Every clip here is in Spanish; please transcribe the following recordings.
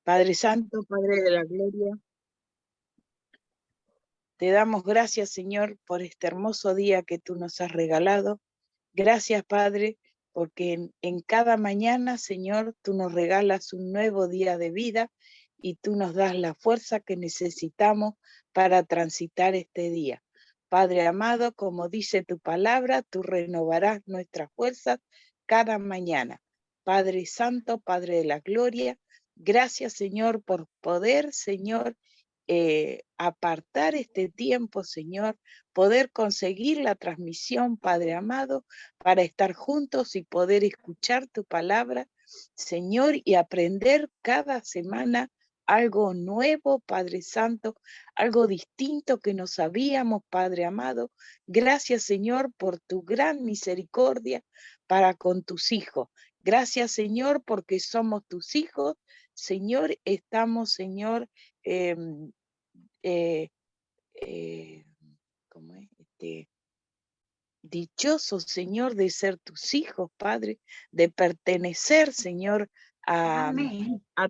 Padre Santo, Padre de la Gloria, te damos gracias, Señor, por este hermoso día que tú nos has regalado. Gracias, Padre, porque en cada mañana, Señor, tú nos regalas un nuevo día de vida y tú nos das la fuerza que necesitamos para transitar este día. Padre amado, como dice tu palabra, tú renovarás nuestras fuerzas cada mañana. Padre Santo, Padre de la Gloria, gracias, Señor, por poder, Señor, apartar este tiempo, Señor, poder conseguir la transmisión, Padre amado, para estar juntos y poder escuchar tu palabra, Señor, y aprender cada semana algo nuevo, Padre Santo, algo distinto que no sabíamos, Padre amado. Gracias, Señor, por tu gran misericordia para con tus hijos. Gracias, Señor, porque somos tus hijos. Señor, estamos, Señor, eh, eh, eh, ¿cómo es? Dichosos, Señor, de ser tus hijos, Padre, de pertenecer, Señor, a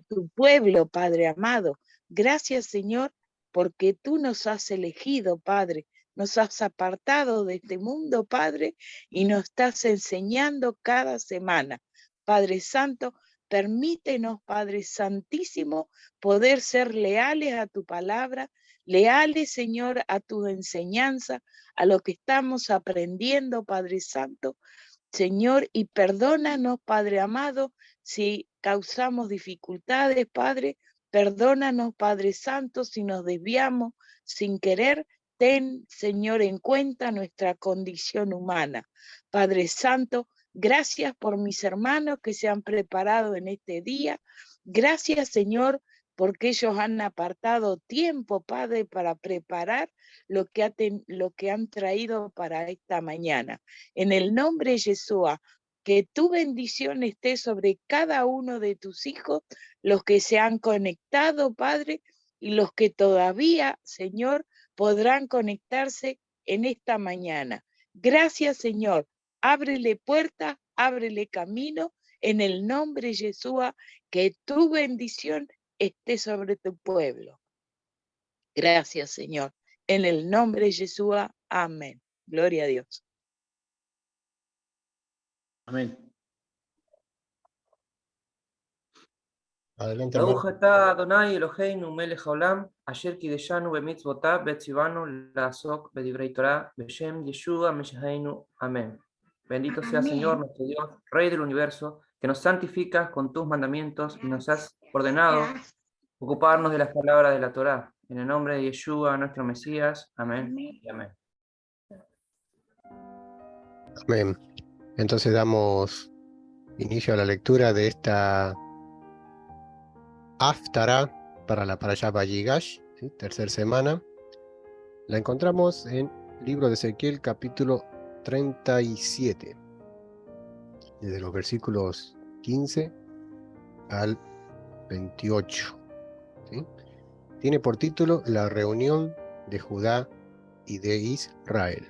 tu pueblo, Padre amado. Gracias, Señor, porque tú nos has elegido, Padre, nos has apartado de este mundo, Padre, y nos estás enseñando cada semana. Padre Santo, permítenos, Padre Santísimo, poder ser leales a tu palabra, leales, Señor, a tu enseñanza, a lo que estamos aprendiendo, Padre Santo, Señor, y perdónanos, Padre amado, si causamos dificultades, Padre, perdónanos, Padre Santo, si nos desviamos sin querer. Ten, Señor, en cuenta nuestra condición humana. Padre Santo, gracias por mis hermanos que se han preparado en este día. Gracias, Señor, porque ellos han apartado tiempo, Padre, para preparar lo que han traído para esta mañana. En el nombre de Yeshua, que tu bendición esté sobre cada uno de tus hijos, los que se han conectado, Padre, y los que todavía, Señor, podrán conectarse en esta mañana. Gracias, Señor. Ábrele puertas, ábrele camino, en el nombre de Yeshua, que tu bendición esté sobre tu pueblo. Gracias, Señor. En el nombre de Yeshua, amén. Gloria a Dios. Amén. Adelante, ברוך hermano. אתה אדוני אלוהינו מלך העולם אשר קידשנו במצוותיו וציוונו לעסוק בדברי תורה בשם ישוע משיחנו amén. Bendito sea Señor nuestro Dios, Rey del universo, que nos santificas con tus mandamientos y nos has ordenado ocuparnos de las palabras de la Torá. En el nombre de Yeshua, nuestro Mesías. Amén y amén. Amén. Entonces damos inicio a la lectura de esta Haftará para la Parashá Vayigash, ¿sí? Tercera semana. La encontramos en el libro de Ezequiel, capítulo 37, desde los versículos 15 al 28. ¿Sí? Tiene por título La reunión de Judá y de Israel.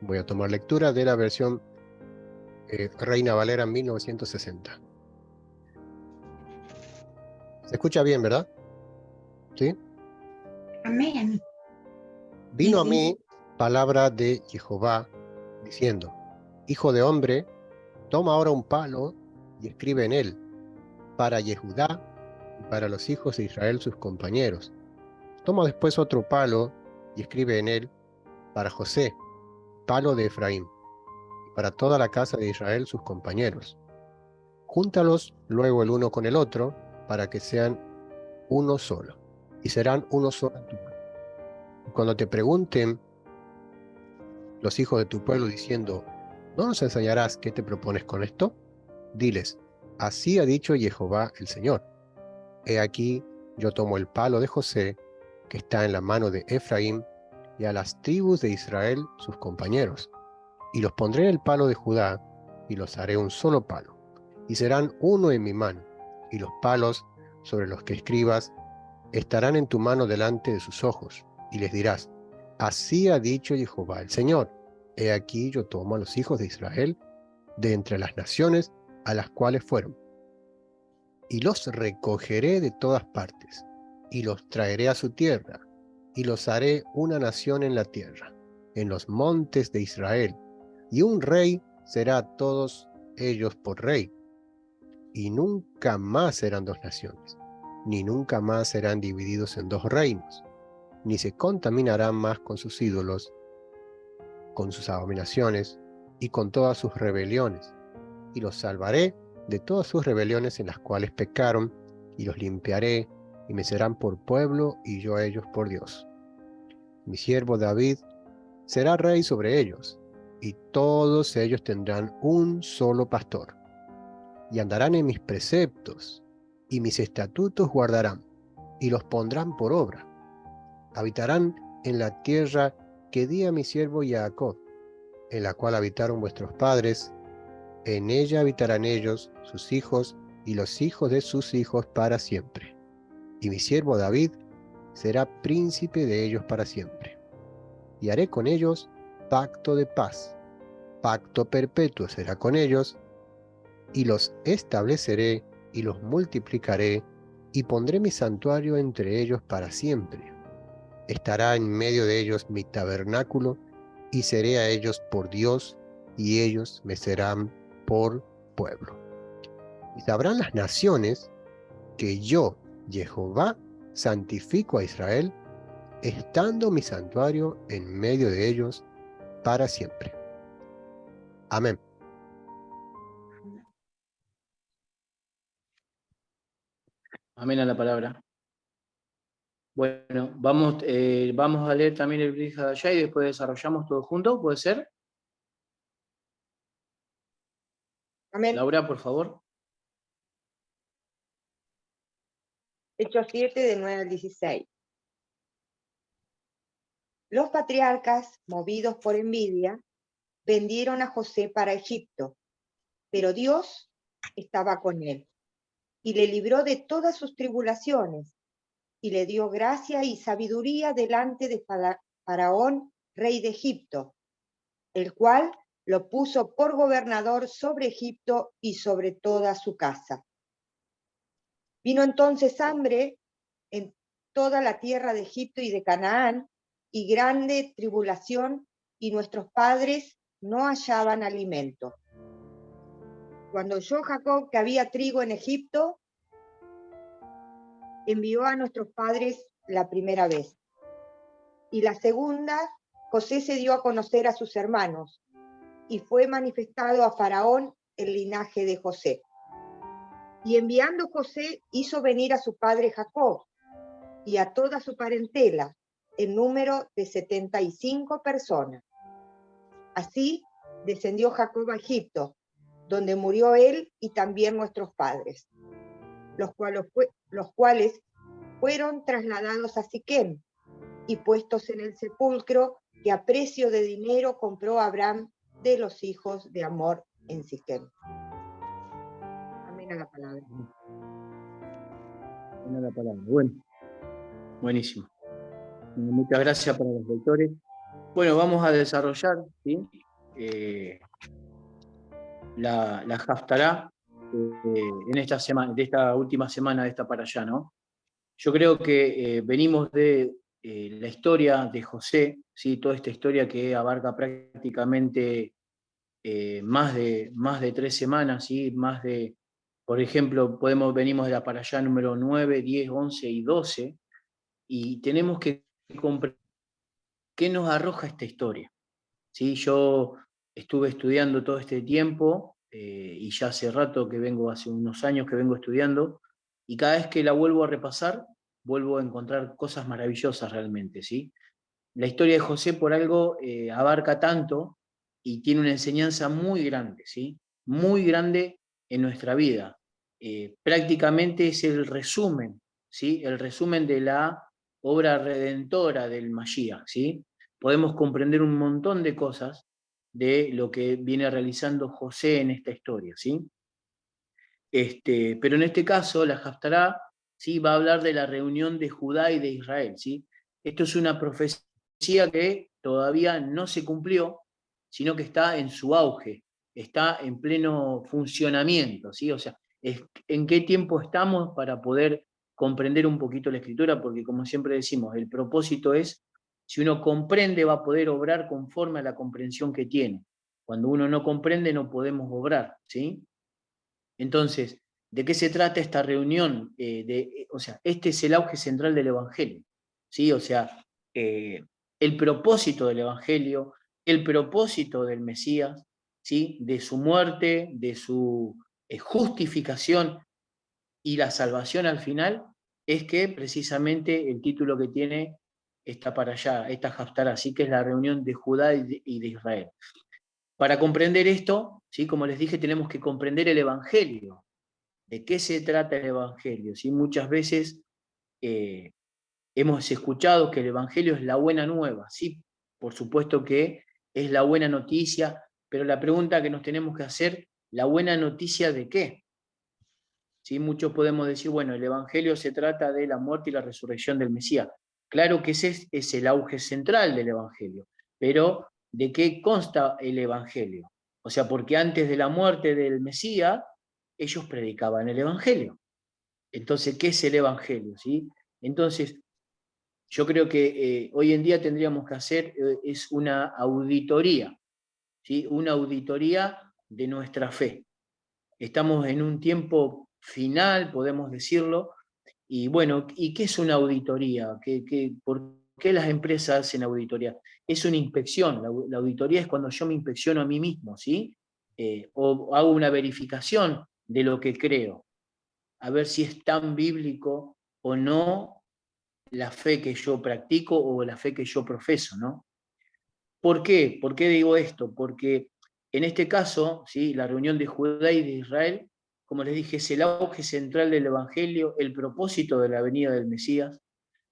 Voy a tomar lectura de la versión Reina Valera 1960. Se escucha bien, ¿verdad? ¿Sí? Amén. Vino a mí palabra de Jehová, diciendo: Hijo de hombre, toma ahora un palo y escribe en él, para Yehudá y para los hijos de Israel sus compañeros. Toma después otro palo y escribe en él, para José, palo de Efraín, y para toda la casa de Israel sus compañeros. Júntalos luego el uno con el otro, para que sean uno solo, y serán uno solo en tu pueblo. Y cuando te pregunten los hijos de tu pueblo diciendo: ¿no nos enseñarás qué te propones con esto? Diles: así ha dicho Jehová el Señor. He aquí, yo tomo el palo de José, que está en la mano de Efraín, y a las tribus de Israel sus compañeros, y los pondré en el palo de Judá, y los haré un solo palo, y serán uno en mi mano, y los palos sobre los que escribas estarán en tu mano delante de sus ojos, y les dirás: así ha dicho Jehová el Señor. He aquí yo tomo a los hijos de Israel de entre las naciones a las cuales fueron, y los recogeré de todas partes, y los traeré a su tierra, y los haré una nación en la tierra, en los montes de Israel, y un rey será a todos ellos por rey, y nunca más serán dos naciones, ni nunca más serán divididos en dos reinos, ni se contaminarán más con sus ídolos, con sus abominaciones, y con todas sus rebeliones, y los salvaré de todas sus rebeliones en las cuales pecaron, y los limpiaré, y me serán por pueblo, y yo a ellos por Dios. Mi siervo David será rey sobre ellos, y todos ellos tendrán un solo pastor, y andarán en mis preceptos, y mis estatutos guardarán, y los pondrán por obra. Habitarán en la tierra que di a mi siervo Jacob, en la cual habitaron vuestros padres. En ella habitarán ellos, sus hijos, y los hijos de sus hijos para siempre. Y mi siervo David será príncipe de ellos para siempre. Y haré con ellos pacto de paz, pacto perpetuo será con ellos, y los estableceré y los multiplicaré, y pondré mi santuario entre ellos para siempre. Estará en medio de ellos mi tabernáculo, y seré a ellos por Dios, y ellos me serán por pueblo. Y sabrán las naciones que yo, Jehová, santifico a Israel, estando mi santuario en medio de ellos para siempre. Amén. Amén a la palabra. Bueno, vamos a leer también el Brit Hadashah y después desarrollamos todo junto, ¿puede ser? Amén. Laura, por favor. Hechos 7, de 9 al 16. Los patriarcas, movidos por envidia, vendieron a José para Egipto, pero Dios estaba con él y le libró de todas sus tribulaciones y le dio gracia y sabiduría delante de Faraón, rey de Egipto, el cual lo puso por gobernador sobre Egipto y sobre toda su casa. Vino entonces hambre en toda la tierra de Egipto y de Canaán, y grande tribulación, y nuestros padres no hallaban alimento. Cuando oyó Jacob que había trigo en Egipto, envió a nuestros padres la primera vez. Y la segunda, José se dio a conocer a sus hermanos, y fue manifestado a Faraón el linaje de José. Y enviando José, hizo venir a su padre Jacob y a toda su parentela, en número de 75 personas. Así descendió Jacob a Egipto, donde murió él y también nuestros padres, los cuales fueron trasladados a Siquem y puestos en el sepulcro que a precio de dinero compró Abraham de los hijos de Amor en Siquem. Amén a la palabra. Amén a la palabra. Bueno, buenísimo. Muchas gracias para los lectores. Bueno, vamos a desarrollar, ¿sí? La Haftará en esta semana, de esta última semana de esta para allá, ¿no? Yo creo que venimos de la historia de José, ¿sí? Toda esta historia que abarca prácticamente más de 3 semanas, ¿sí? Por ejemplo, venimos de la para allá número 9, 10, 11 y 12, y tenemos que comprender qué nos arroja esta historia. ¿Sí? Yo estuve estudiando todo este tiempo y ya hace unos años que vengo estudiando, y cada vez que la vuelvo a repasar, vuelvo a encontrar cosas maravillosas realmente, ¿sí? La historia de José por algo abarca tanto y tiene una enseñanza muy grande, ¿sí? Muy grande en nuestra vida. Prácticamente es el resumen, ¿sí? El resumen de la obra redentora del Mashiach, ¿sí? Podemos comprender un montón de cosas de lo que viene realizando José en esta historia, ¿sí? Pero en este caso, la Haftará, ¿sí? Va a hablar de la reunión de Judá y de Israel, ¿sí? Esto es una profecía que todavía no se cumplió, sino que está en su auge, está en pleno funcionamiento, ¿sí? O sea, es en qué tiempo estamos para poder comprender un poquito la Escritura, porque como siempre decimos, el propósito es, si uno comprende, va a poder obrar conforme a la comprensión que tiene. Cuando uno no comprende, no podemos obrar, ¿sí? Entonces, ¿de qué se trata esta reunión? O sea, este es el auge central del Evangelio, ¿sí? O sea, el propósito del Evangelio, el propósito del Mesías, ¿sí? De su muerte, de su justificación y la salvación al final, es que precisamente el título que tiene está para allá, esta Haftará, así que es la reunión de Judá y de Israel. Para comprender esto, ¿sí? Como les dije, tenemos que comprender el Evangelio. ¿De qué se trata el Evangelio? ¿Sí? Muchas veces hemos escuchado que el Evangelio es la buena nueva. Sí, por supuesto que es la buena noticia, pero la pregunta que nos tenemos que hacer, ¿la buena noticia de qué? ¿Sí? Muchos podemos decir, bueno, el Evangelio se trata de la muerte y la resurrección del Mesías. Claro que ese es el auge central del Evangelio, pero ¿de qué consta el Evangelio? O sea, porque antes de la muerte del Mesías, ellos predicaban el Evangelio. Entonces, ¿qué es el Evangelio? ¿Sí? Entonces, yo creo que hoy en día tendríamos que hacer es una auditoría, ¿sí? Una auditoría de nuestra fe. Estamos en un tiempo final, podemos decirlo, y bueno, ¿y qué es una auditoría? ¿Por qué las empresas hacen auditoría? Es una inspección, la auditoría es cuando yo me inspecciono a mí mismo, ¿sí? O hago una verificación de lo que creo, a ver si es tan bíblico o no la fe que yo practico o la fe que yo profeso, ¿no? ¿Por qué? ¿Por qué digo esto? Porque en este caso, ¿sí? La reunión de Judá y de Israel, como les dije, es el auge central del Evangelio, el propósito de la venida del Mesías,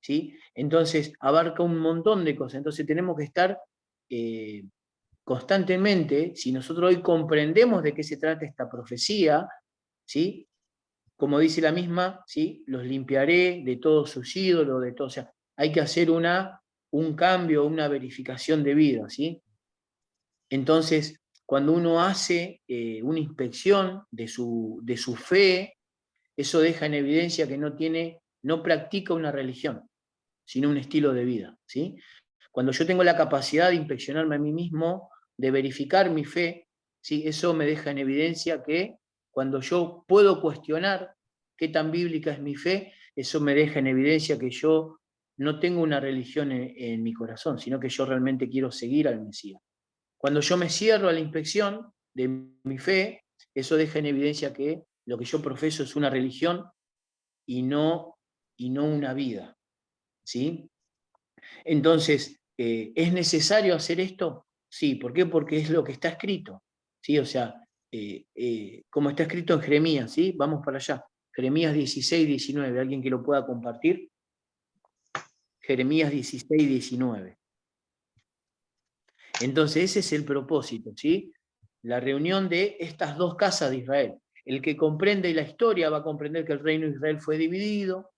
¿sí? Entonces abarca un montón de cosas. Entonces tenemos que estar constantemente, si nosotros hoy comprendemos de qué se trata esta profecía, ¿sí? Como dice la misma, ¿sí? Los limpiaré de todos sus ídolos, de todo. O sea, hay que hacer un cambio, una verificación de vida, ¿sí? Entonces, cuando uno hace una inspección de su fe, eso deja en evidencia que no practica una religión, sino un estilo de vida, ¿sí? Cuando yo tengo la capacidad de inspeccionarme a mí mismo, de verificar mi fe, ¿sí? Eso me deja en evidencia que cuando yo puedo cuestionar qué tan bíblica es mi fe, eso me deja en evidencia que yo no tengo una religión en mi corazón, sino que yo realmente quiero seguir al Mesías. Cuando yo me cierro a la inspección de mi fe, eso deja en evidencia que lo que yo profeso es una religión y no una vida, ¿sí? Entonces, ¿es necesario hacer esto? Sí, ¿por qué? Porque es lo que está escrito, ¿sí? O sea, como está escrito en Jeremías, ¿sí? Vamos para allá. Jeremías 16, 19, ¿alguien que lo pueda compartir? Jeremías 16, 19. Entonces, ese es el propósito, ¿sí? La reunión de estas dos casas de Israel. El que comprende la historia va a comprender que el reino de Israel fue dividido,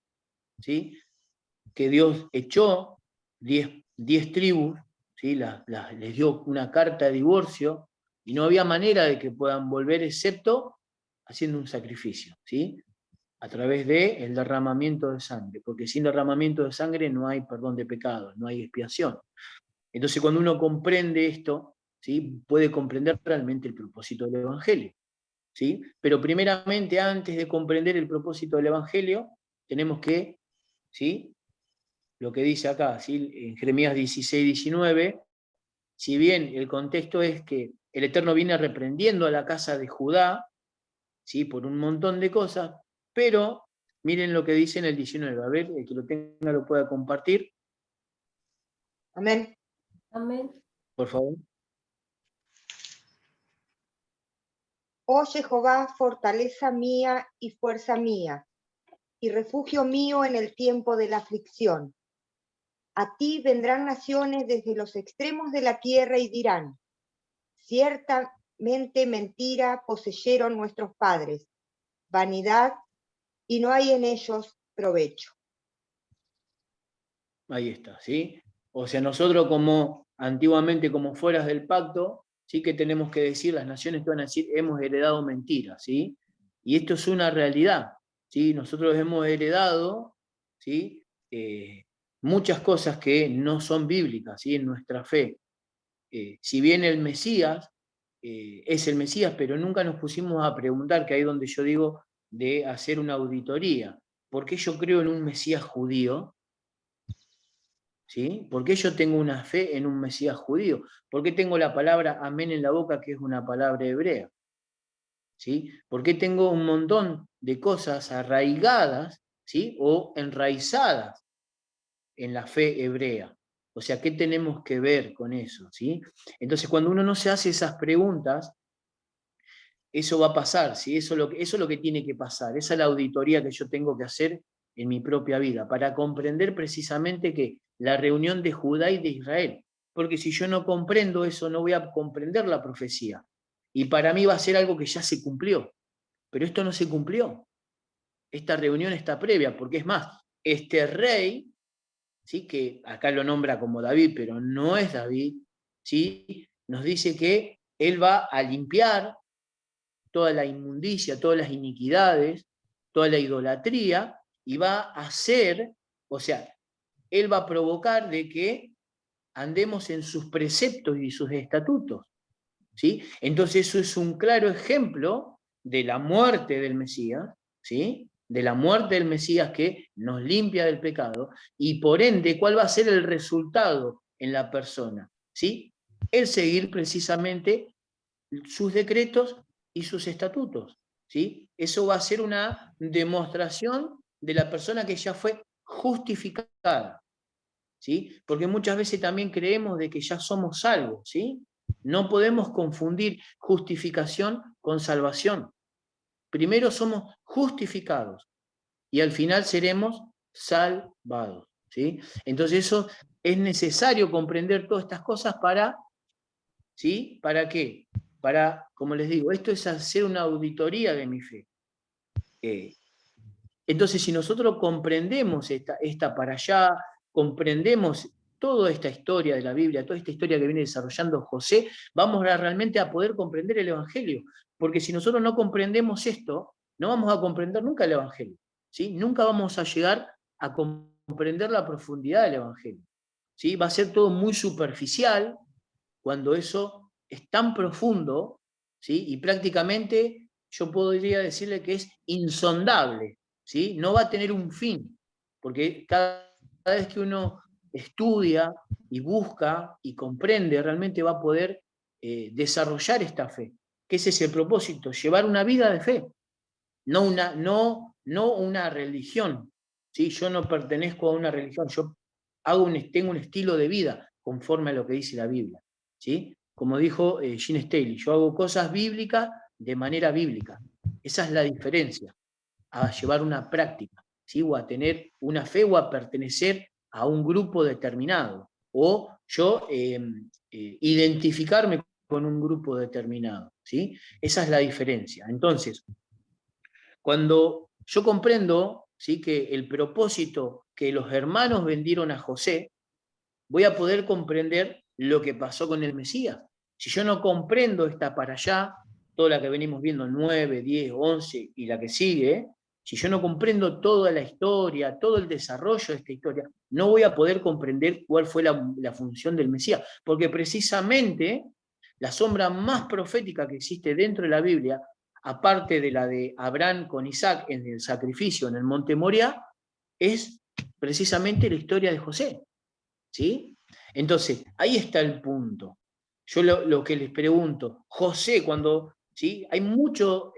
¿sí? Que Dios echó 10 tribus, ¿sí? Les dio una carta de divorcio y no había manera de que puedan volver excepto haciendo un sacrificio, ¿sí? A través del derramamiento de sangre, porque sin derramamiento de sangre no hay perdón de pecados, no hay expiación. Entonces, cuando uno comprende esto, ¿sí? Puede comprender realmente el propósito del Evangelio, ¿sí? Pero primeramente, antes de comprender el propósito del Evangelio, tenemos que, ¿sí? Lo que dice acá, ¿sí? En Jeremías 16, 19, si bien el contexto es que el Eterno viene reprendiendo a la casa de Judá, ¿sí? Por un montón de cosas, pero miren lo que dice en el 19, a ver, el que lo tenga lo pueda compartir. Amén. Amén. Por favor. Oh Jehová, fortaleza mía y fuerza mía, y refugio mío en el tiempo de la aflicción. A ti vendrán naciones desde los extremos de la tierra y dirán, ciertamente mentira poseyeron nuestros padres, vanidad, y no hay en ellos provecho. Ahí está, ¿sí? O sea, nosotros como antiguamente como fueras del pacto, sí que tenemos que decir, las naciones que van a decir, hemos heredado mentiras, ¿sí? Y esto es una realidad, ¿sí? Nosotros hemos heredado, ¿sí? Muchas cosas que no son bíblicas, ¿sí? En nuestra fe. Si bien el Mesías es el Mesías, pero nunca nos pusimos a preguntar, que ahí es donde yo digo de hacer una auditoría. ¿Por qué yo creo en un Mesías judío? ¿Sí? ¿Por qué yo tengo una fe en un Mesías judío? ¿Por qué tengo la palabra amén en la boca, que es una palabra hebrea? ¿Sí? ¿Por qué tengo un montón de cosas arraigadas, ¿sí? O enraizadas en la fe hebrea? O sea, ¿qué tenemos que ver con eso? ¿Sí? Entonces, cuando uno no se hace esas preguntas, eso va a pasar, ¿sí? Eso es lo que tiene que pasar. Esa es la auditoría que yo tengo que hacer en mi propia vida, para comprender precisamente que la reunión de Judá y de Israel. Porque si yo no comprendo eso, no voy a comprender la profecía. Y para mí va a ser algo que ya se cumplió. Pero esto no se cumplió. Esta reunión está previa, porque es más, este rey, ¿sí? Que acá lo nombra como David, pero no es David, ¿sí? Nos dice que él va a limpiar toda la inmundicia, todas las iniquidades, toda la idolatría, y va a hacer, o sea, él va a provocar de que andemos en sus preceptos y sus estatutos, ¿sí? Entonces eso es un claro ejemplo de la muerte del Mesías, ¿sí? De la muerte del Mesías que nos limpia del pecado, y por ende, ¿cuál va a ser el resultado en la persona? ¿Sí? El seguir precisamente sus decretos y sus estatutos, ¿sí? Eso va a ser una demostración de la persona que ya fue justificada, ¿sí? Porque muchas veces también creemos de que ya somos salvos, ¿sí? No podemos confundir justificación con salvación. Primero somos justificados y al final seremos salvados, ¿sí? Entonces eso es necesario comprender todas estas cosas para, ¿sí? ¿Para qué? Para, como les digo, esto es hacer una auditoría de mi fe. Entonces, si nosotros comprendemos esta para allá, comprendemos toda esta historia de la Biblia, toda esta historia que viene desarrollando José, vamos realmente a poder comprender el Evangelio. Porque si nosotros no comprendemos esto, no vamos a comprender nunca el Evangelio, ¿sí? Nunca vamos a llegar a comprender la profundidad del Evangelio, ¿sí? Va a ser todo muy superficial cuando eso es tan profundo, ¿sí? Y prácticamente yo podría decirle que es insondable, ¿sí? No va a tener un fin, porque cada vez que uno estudia y busca y comprende, realmente va a poder desarrollar esta fe, que ese es el propósito, llevar una vida de fe, no una religión, ¿sí? Yo no pertenezco a una religión, yo tengo un estilo de vida conforme a lo que dice la Biblia, ¿sí? Como dijo Gene Staley, yo hago cosas bíblicas de manera bíblica. Esa es la diferencia, a llevar una práctica, ¿sí? O a tener una fe o a pertenecer a un grupo determinado, o yo identificarme con un grupo determinado, ¿sí? Esa es la diferencia. Entonces, cuando yo comprendo, ¿sí? Que el propósito que los hermanos vendieron a José, voy a poder comprender lo que pasó con el Mesías. Si yo no comprendo esta para allá, toda la que venimos viendo, 9, 10, 11 y la que sigue, si yo no comprendo toda la historia, todo el desarrollo de esta historia, no voy a poder comprender cuál fue la función del Mesías, porque precisamente la sombra más profética que existe dentro de la Biblia, aparte de la de Abraham con Isaac en el sacrificio en el monte Moria, es precisamente la historia de José, ¿sí? Entonces, ahí está el punto. Yo lo que les pregunto, José, cuando, ¿sí? Hay muchas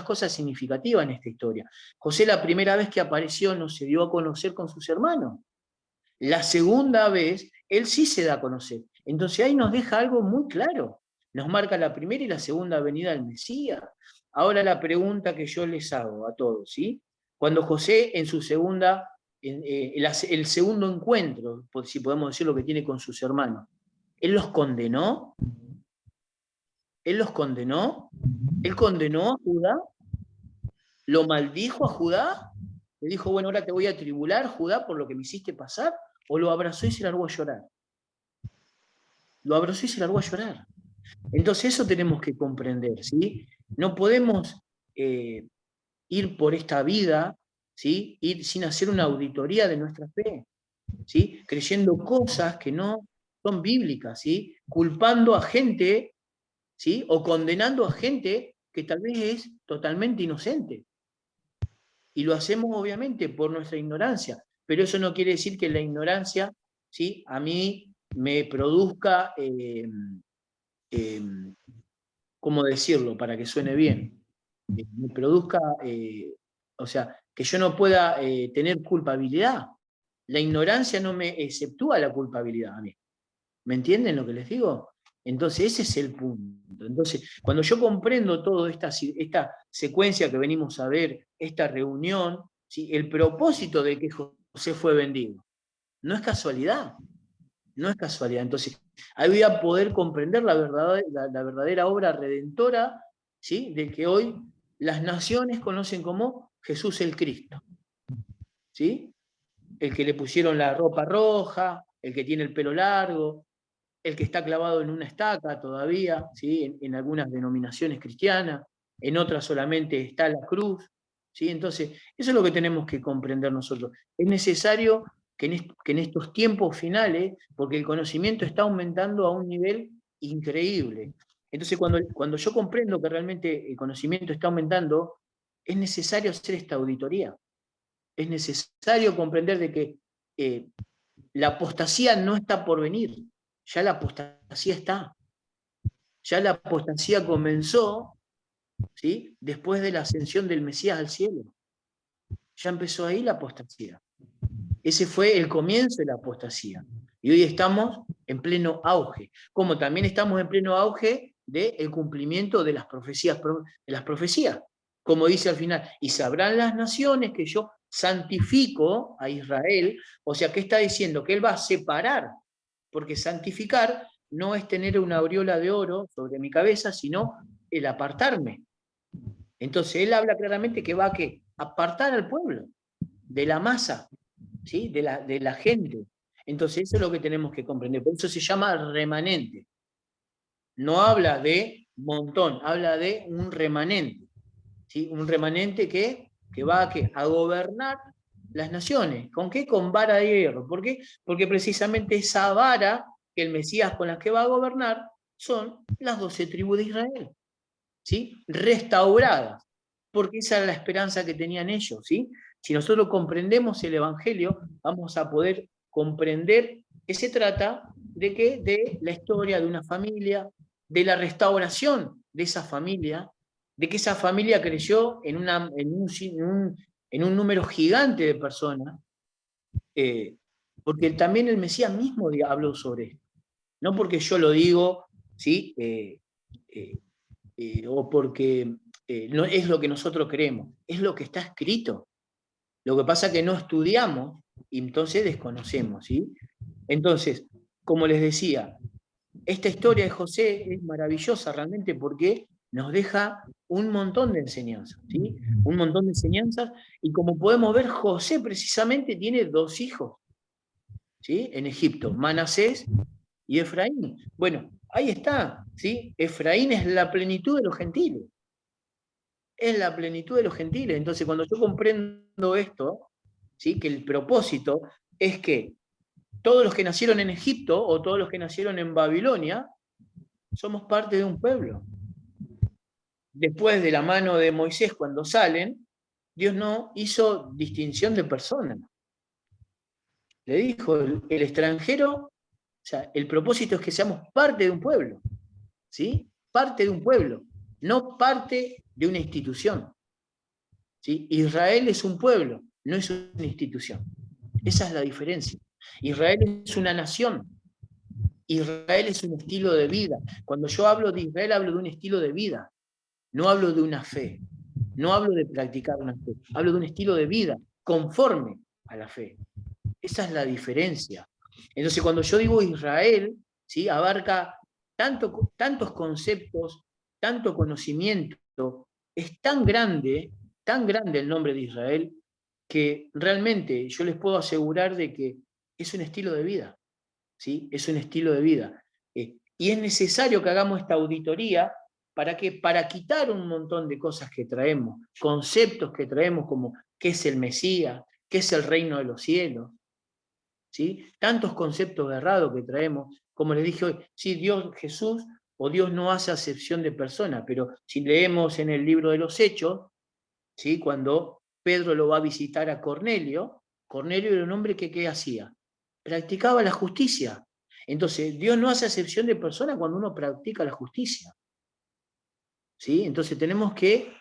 cosas significativas en esta historia. José la primera vez que apareció no se dio a conocer con sus hermanos. La segunda vez, él sí se da a conocer. Entonces ahí nos deja algo muy claro. Nos marca la primera y la segunda venida del Mesías. Ahora la pregunta que yo les hago a todos, ¿sí? Cuando José en su el segundo encuentro, si podemos decir lo que tiene con sus hermanos, ¿él los condenó? ¿Él los condenó? ¿Él condenó a Judá? ¿Lo maldijo a Judá? ¿Le dijo, bueno, ahora te voy a tribular, Judá, por lo que me hiciste pasar? ¿O lo abrazó y se largó a llorar? Lo abrazó y se largó a llorar. Entonces eso tenemos que comprender, ¿sí? No podemos ir por esta vida, ¿sí? Ir sin hacer una auditoría de nuestra fe, ¿sí? Creyendo cosas que no son bíblicas, ¿sí? Culpando a gente, ¿sí? O condenando a gente que tal vez es totalmente inocente. Y lo hacemos obviamente por nuestra ignorancia, pero eso no quiere decir que la ignorancia, ¿sí? A mí me produzca, ¿cómo decirlo para que suene bien? Me produzca, o sea, que yo no pueda tener culpabilidad. La ignorancia no me exceptúa la culpabilidad a mí. ¿Me entienden lo que les digo? Entonces ese es el punto. Entonces, cuando yo comprendo toda esta secuencia que venimos a ver, esta reunión, ¿sí? El propósito de que José fue vendido, no es casualidad. No es casualidad. Entonces, ahí voy a poder comprender la verdadera obra redentora, ¿sí? De que hoy las naciones conocen como Jesús el Cristo. ¿Sí? El que le pusieron la ropa roja, el que tiene el pelo largo, el que está clavado en una estaca todavía, ¿sí? En algunas denominaciones cristianas, en otras solamente está la cruz, ¿sí? Entonces, eso es lo que tenemos que comprender nosotros. Es necesario que en estos tiempos finales, porque el conocimiento está aumentando a un nivel increíble. Entonces, cuando yo comprendo que realmente el conocimiento está aumentando, es necesario hacer esta auditoría. Es necesario comprender de que la apostasía no está por venir. Ya la apostasía está. Ya la apostasía comenzó, ¿sí? Después de la ascensión del Mesías al cielo. Ya empezó ahí la apostasía. Ese fue el comienzo de la apostasía. Y hoy estamos en pleno auge. Como también estamos en pleno auge del cumplimiento de las profecías. Como dice al final, y sabrán las naciones que yo santifico a Israel. O sea, ¿qué está diciendo? Que él va a separar, porque santificar no es tener una aureola de oro sobre mi cabeza, sino el apartarme. Entonces él habla claramente que va a apartar al pueblo de la masa, ¿sí? de la gente. Entonces eso es lo que tenemos que comprender. Por eso se llama remanente. No habla de montón, habla de un remanente. ¿Sí? Un remanente que va a gobernar las naciones. ¿Con qué? Con vara de hierro. ¿Por qué? Porque precisamente esa vara que el Mesías con la que va a gobernar son las 12 tribus de Israel, ¿sí? Restauradas, porque esa era la esperanza que tenían ellos, ¿sí? Si nosotros comprendemos el Evangelio, vamos a poder comprender que se trata de que de la historia de una familia, de la restauración de esa familia, de que esa familia creció en un número gigante de personas, porque también el Mesías mismo habló sobre esto. No porque yo lo digo, ¿sí? O porque no es lo que nosotros creemos, es lo que está escrito. Lo que pasa es que no estudiamos y entonces desconocemos, ¿sí? Entonces, como les decía, esta historia de José es maravillosa realmente porque nos deja un montón de enseñanzas, ¿sí? Un montón de enseñanzas, y como podemos ver, José precisamente tiene 2 hijos, ¿sí? En Egipto, Manasés y Efraín. Bueno, ahí está, ¿sí? Efraín es la plenitud de los gentiles. Es la plenitud de los gentiles. Entonces, cuando yo comprendo esto, ¿sí? Que el propósito es que todos los que nacieron en Egipto o todos los que nacieron en Babilonia somos parte de un pueblo. Después de la mano de Moisés, cuando salen, Dios no hizo distinción de personas. Le dijo, el extranjero, o sea, el propósito es que seamos parte de un pueblo, ¿sí? Parte de un pueblo, no parte de una institución. ¿Sí? Israel es un pueblo, no es una institución. Esa es la diferencia. Israel es una nación. Israel es un estilo de vida. Cuando yo hablo de Israel, hablo de un estilo de vida. No hablo de una fe. No hablo de practicar una fe. Hablo de un estilo de vida conforme a la fe. Esa es la diferencia. Entonces, cuando yo digo Israel, ¿sí? Abarca tantos conceptos, tanto conocimiento. Es tan grande el nombre de Israel, que realmente yo les puedo asegurar de que es un estilo de vida, ¿sí? Es un estilo de vida. Y es necesario que hagamos esta auditoría ¿Para qué? Para quitar un montón de cosas que traemos, conceptos que traemos como qué es el Mesías, qué es el reino de los cielos, ¿sí? Tantos conceptos errados que traemos, como les dije hoy, sí, Dios, Jesús o Dios no hace acepción de personas, pero si leemos en el libro de los Hechos, ¿sí? Cuando Pedro lo va a visitar a Cornelio, Cornelio era un hombre que ¿qué hacía? Practicaba la justicia. Entonces, Dios no hace acepción de personas cuando uno practica la justicia. ¿Sí? Entonces tenemos que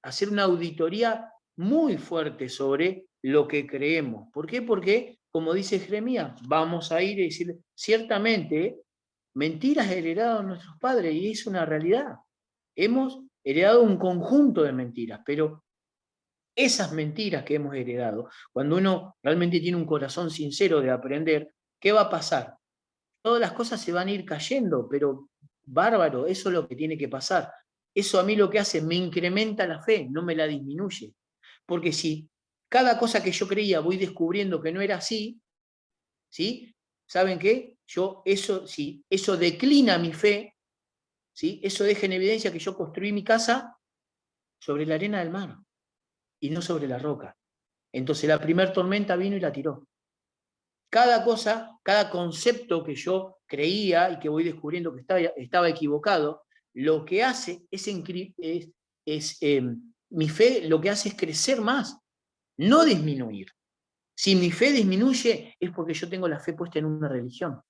hacer una auditoría muy fuerte sobre lo que creemos. ¿Por qué? Porque, como dice Jeremías, vamos a ir y decir, ciertamente, mentiras heredadas nuestros padres, y es una realidad. Hemos heredado un conjunto de mentiras, pero esas mentiras que hemos heredado, cuando uno realmente tiene un corazón sincero de aprender, ¿qué va a pasar? Todas las cosas se van a ir cayendo, pero bárbaro, eso es lo que tiene que pasar. Eso a mí lo que hace, me incrementa la fe, no me la disminuye. Porque si cada cosa que yo creía voy descubriendo que no era así, ¿sí? ¿Saben qué? Si eso declina mi fe, ¿sí? Eso deja en evidencia que yo construí mi casa sobre la arena del mar y no sobre la roca. Entonces la primer tormenta vino y la tiró. Cada cosa, cada concepto que yo creía y que voy descubriendo que estaba equivocado, lo que hace mi fe lo que hace es crecer más, no disminuir. Si mi fe disminuye es porque yo tengo la fe puesta en una religión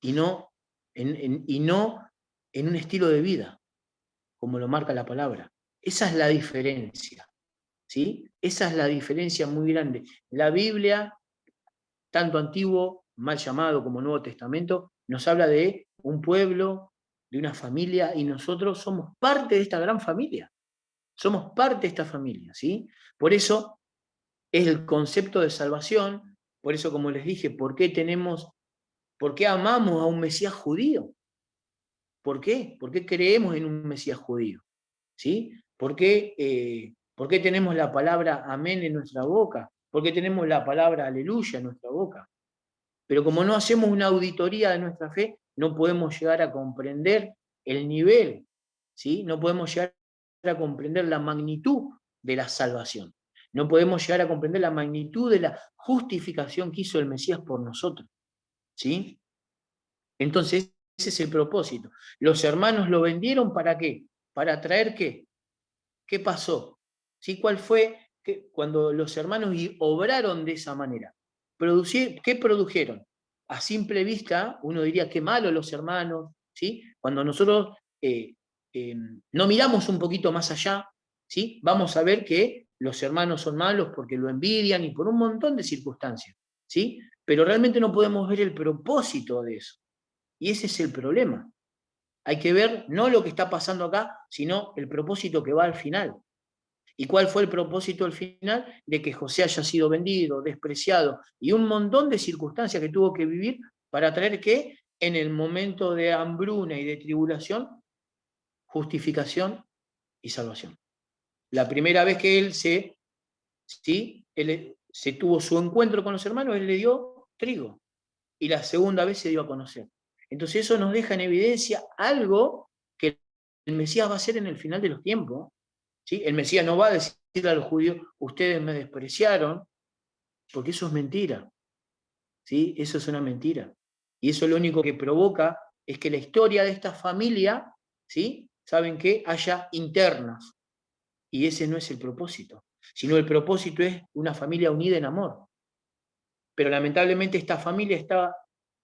y no en un estilo de vida, como lo marca la palabra. Esa es la diferencia, ¿sí? Esa es la diferencia muy grande. La Biblia, tanto Antiguo, mal llamado, como Nuevo Testamento, nos habla de un pueblo, de una familia, y nosotros somos parte de esta gran familia. Somos parte de esta familia, ¿sí? Por eso es el concepto de salvación, por eso, como les dije, ¿por qué amamos a un Mesías judío? ¿Por qué? ¿Por qué creemos en un Mesías judío? ¿Sí? ¿Por qué tenemos la palabra amén en nuestra boca? ¿Por qué tenemos la palabra aleluya en nuestra boca? Pero como no hacemos una auditoría de nuestra fe, no podemos llegar a comprender el nivel, ¿sí? No podemos llegar a comprender la magnitud de la salvación. No podemos llegar a comprender la magnitud de la justificación que hizo el Mesías por nosotros, ¿sí? Entonces, ese es el propósito. Los hermanos lo vendieron ¿para qué? ¿Para traer qué? ¿Qué pasó? ¿Sí? ¿Cuál fue cuando los hermanos obraron de esa manera? ¿Qué produjeron? A simple vista, uno diría, qué malo los hermanos, ¿sí? Cuando nosotros no miramos un poquito más allá, ¿sí? Vamos a ver que los hermanos son malos porque lo envidian y por un montón de circunstancias, ¿sí? Pero realmente no podemos ver el propósito de eso. Y ese es el problema. Hay que ver no lo que está pasando acá, sino el propósito que va al final. ¿Y cuál fue el propósito al final? De que José haya sido vendido, despreciado, y un montón de circunstancias que tuvo que vivir para traer que en el momento de hambruna y de tribulación, justificación y salvación. La primera vez que él se tuvo su encuentro con los hermanos, él le dio trigo, y la segunda vez se dio a conocer. Entonces eso nos deja en evidencia algo que el Mesías va a hacer en el final de los tiempos. ¿Sí? El Mesías no va a decirle a los judíos, ustedes me despreciaron, porque eso es mentira. ¿Sí? Eso es una mentira. Y eso lo único que provoca es que la historia de esta familia, ¿sí? ¿Saben qué? Haya internas. Y ese no es el propósito. Sino el propósito es una familia unida en amor. Pero lamentablemente esta familia está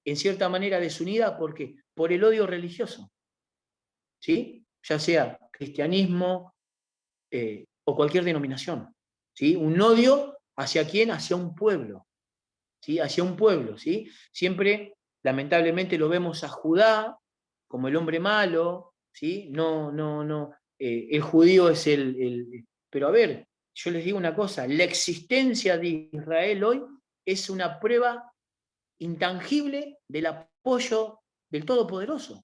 en cierta manera desunida porque por el odio religioso, ¿sí? Ya sea cristianismo o cualquier denominación, ¿sí? Un odio hacia quién, hacia un pueblo, ¿sí? Hacia un pueblo, ¿sí? Siempre, lamentablemente, lo vemos a Judá como el hombre malo, ¿sí? El judío es Pero a ver, yo les digo una cosa, la existencia de Israel hoy es una prueba intangible del apoyo del Todopoderoso.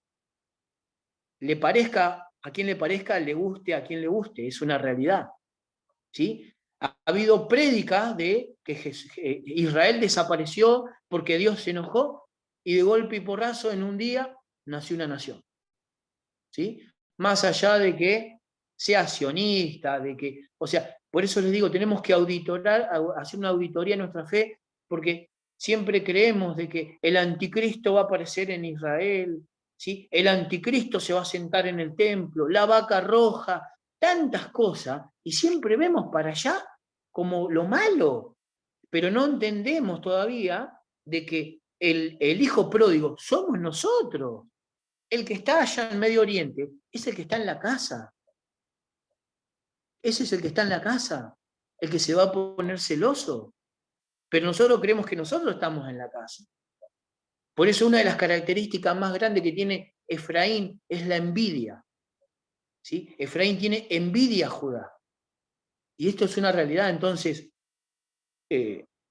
Le parezca a quien le parezca, le guste a quien le guste, es una realidad. ¿Sí? Ha habido prédicas de que Israel desapareció porque Dios se enojó y de golpe y porrazo en un día nació una nación. ¿sí? Más allá de que sea sionista, de que, o sea, por eso les digo, tenemos que hacer una auditoría de nuestra fe, porque siempre creemos de que el anticristo va a aparecer en Israel, ¿sí? El anticristo se va a sentar en el templo, la vaca roja, tantas cosas, y siempre vemos para allá como lo malo, pero no entendemos todavía de que el hijo pródigo somos nosotros. El que está allá en Medio Oriente es el que está en la casa. Ese es el que está en la casa, el que se va a poner celoso. Pero nosotros creemos que nosotros estamos en la casa. Por eso una de las características más grandes que tiene Efraín es la envidia. ¿Sí? Efraín tiene envidia a Judá. Y esto es una realidad. Entonces,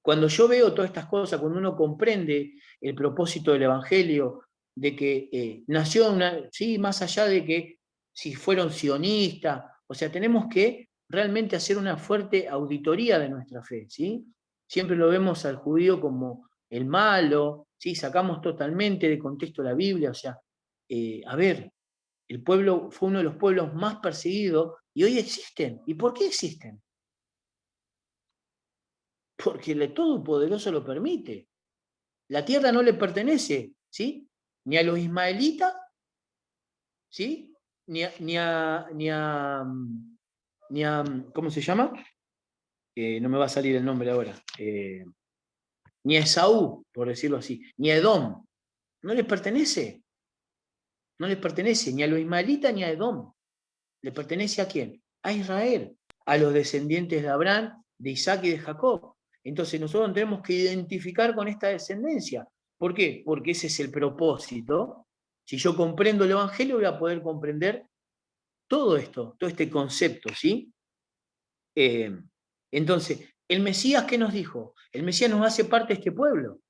cuando yo veo todas estas cosas, cuando uno comprende el propósito del Evangelio, de que nació sí, más allá de que si fueron sionistas, o sea, tenemos que realmente hacer una fuerte auditoría de nuestra fe, ¿sí? Siempre lo vemos al judío como el malo, ¿sí? Sacamos totalmente de contexto la Biblia, o sea, a ver, el pueblo fue uno de los pueblos más perseguidos y hoy existen. ¿Y por qué existen? Porque el Todopoderoso lo permite. La tierra no le pertenece, ¿sí? Ni a los ismaelitas, ¿sí? Ni a ¿cómo se llama? No me va a salir el nombre ahora. Ni a Esaú, por decirlo así, ni a Edom. No les pertenece. No les pertenece ni a los ismaelitas ni a Edom. ¿Le pertenece a quién? A Israel, a los descendientes de Abraham, de Isaac y de Jacob. Entonces nosotros tenemos que identificar con esta descendencia. ¿Por qué? Porque ese es el propósito. Si yo comprendo el Evangelio, voy a poder comprender todo esto, todo este concepto, ¿sí? Entonces, el Mesías, ¿qué nos dijo? El Mesías nos hace parte de este pueblo.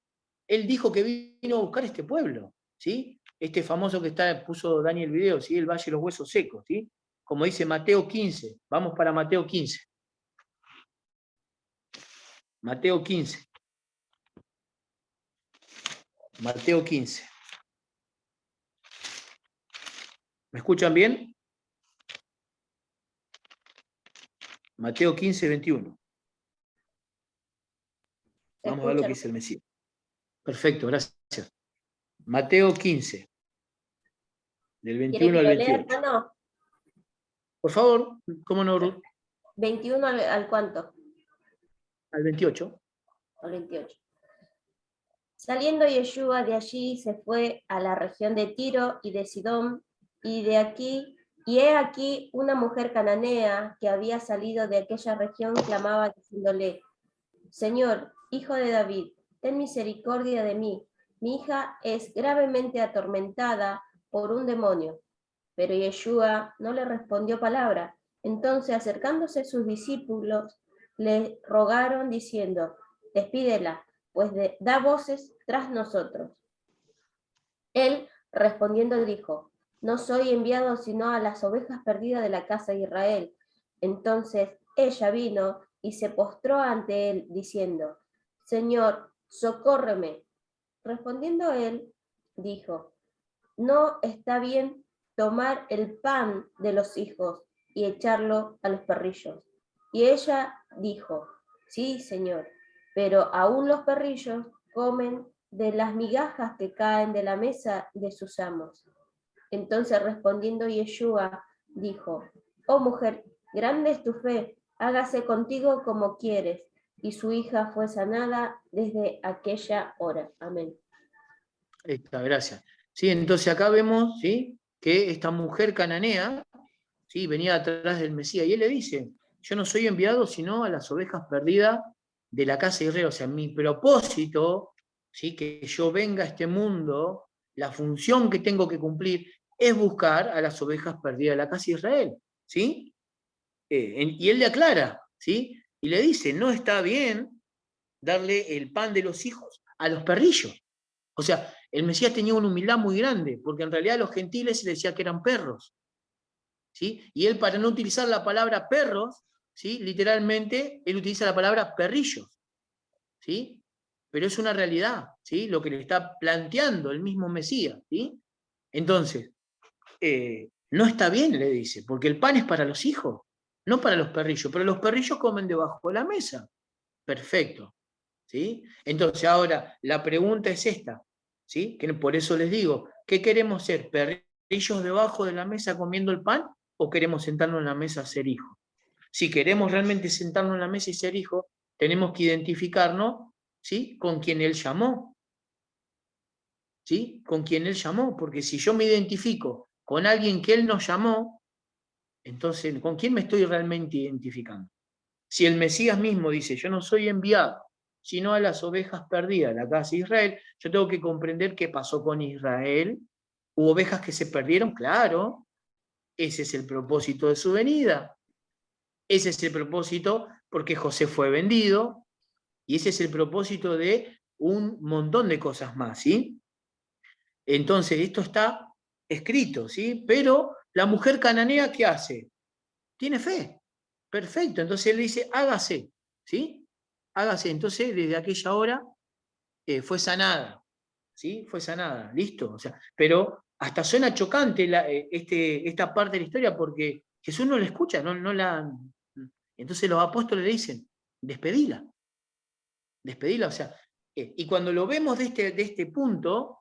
Él dijo que vino a buscar este pueblo, ¿sí? Este famoso que puso Dani el video, ¿sí? El Valle de los Huesos Secos, ¿sí? Como dice Mateo 15. Vamos para Mateo 15. Mateo 15. Mateo 15. ¿Me escuchan bien? Mateo 15, 21. Vamos a ver lo que dice el Mesías. Perfecto, gracias. Mateo 15, del 21 al 28. No. Por favor, ¿cómo no, Ruth? 21 al cuánto? Al 28. Al 28. Saliendo Yeshua de allí, se fue a la región de Tiro y de Sidón, y he aquí una mujer cananea que había salido de aquella región clamaba diciéndole: Señor, hijo de David, ten misericordia de mí. Mi hija es gravemente atormentada por un demonio. Pero Yeshua no le respondió palabra. Entonces, acercándose sus discípulos, le rogaron diciendo: despídela, pues da voces tras nosotros. Él, respondiendo, dijo: no soy enviado sino a las ovejas perdidas de la casa de Israel. Entonces ella vino y se postró ante él, diciendo: Señor, socórreme. Respondiendo él, dijo: no está bien tomar el pan de los hijos y echarlo a los perrillos. Y ella dijo: sí, Señor, pero aún los perrillos comen de las migajas que caen de la mesa de sus amos. Entonces respondiendo Yeshua, dijo: oh mujer, grande es tu fe, hágase contigo como quieres. Y su hija fue sanada desde aquella hora. Amén. Esta, gracias. Sí, entonces acá vemos, ¿sí?, que esta mujer cananea, ¿sí?, venía atrás del Mesías, y él le dice: yo no soy enviado sino a las ovejas perdidas de la casa de Israel. O sea, mi propósito, ¿sí?, que yo venga a este mundo, la función que tengo que cumplir es buscar a las ovejas perdidas de la casa de Israel, ¿sí? Y él le aclara, ¿sí?, y le dice: no está bien darle el pan de los hijos a los perrillos. O sea, el Mesías tenía una humildad muy grande, porque en realidad a los gentiles se les decía que eran perros, ¿sí? Y él, para no utilizar la palabra perros, ¿sí?, literalmente, él utiliza la palabra perrillos, ¿sí? Pero es una realidad, ¿sí?, lo que le está planteando el mismo Mesías, ¿sí? Entonces, No está bien, le dice, porque el pan es para los hijos, no para los perrillos, pero los perrillos comen debajo de la mesa. Perfecto. ¿Sí? Entonces ahora la pregunta es esta, ¿sí? Que por eso les digo, ¿qué queremos ser? ¿Perrillos debajo de la mesa comiendo el pan o queremos sentarnos en la mesa a ser hijos? Si queremos realmente sentarnos en la mesa y ser hijos, tenemos que identificarnos, ¿sí? Con quien Él llamó, ¿sí? Con quien Él llamó, porque si yo me identifico con alguien que Él nos llamó, entonces, ¿con quién me estoy realmente identificando? Si el Mesías mismo dice, yo no soy enviado, sino a las ovejas perdidas de la casa de Israel, yo tengo que comprender qué pasó con Israel. ¿Hubo ovejas que se perdieron? Claro. Ese es el propósito de su venida. Ese es el propósito porque José fue vendido, y ese es el propósito de un montón de cosas más, ¿sí? Entonces, esto está escrito, ¿sí? Pero la mujer cananea, ¿qué hace? Tiene fe. Perfecto. Entonces él dice, hágase, ¿sí? Hágase. Entonces, desde aquella hora fue sanada, ¿sí? Fue sanada, listo. O sea, pero hasta suena chocante esta parte de la historia porque Jesús no la escucha, no la... Entonces los apóstoles le dicen, despedila, despedila. O sea, y cuando lo vemos de este punto,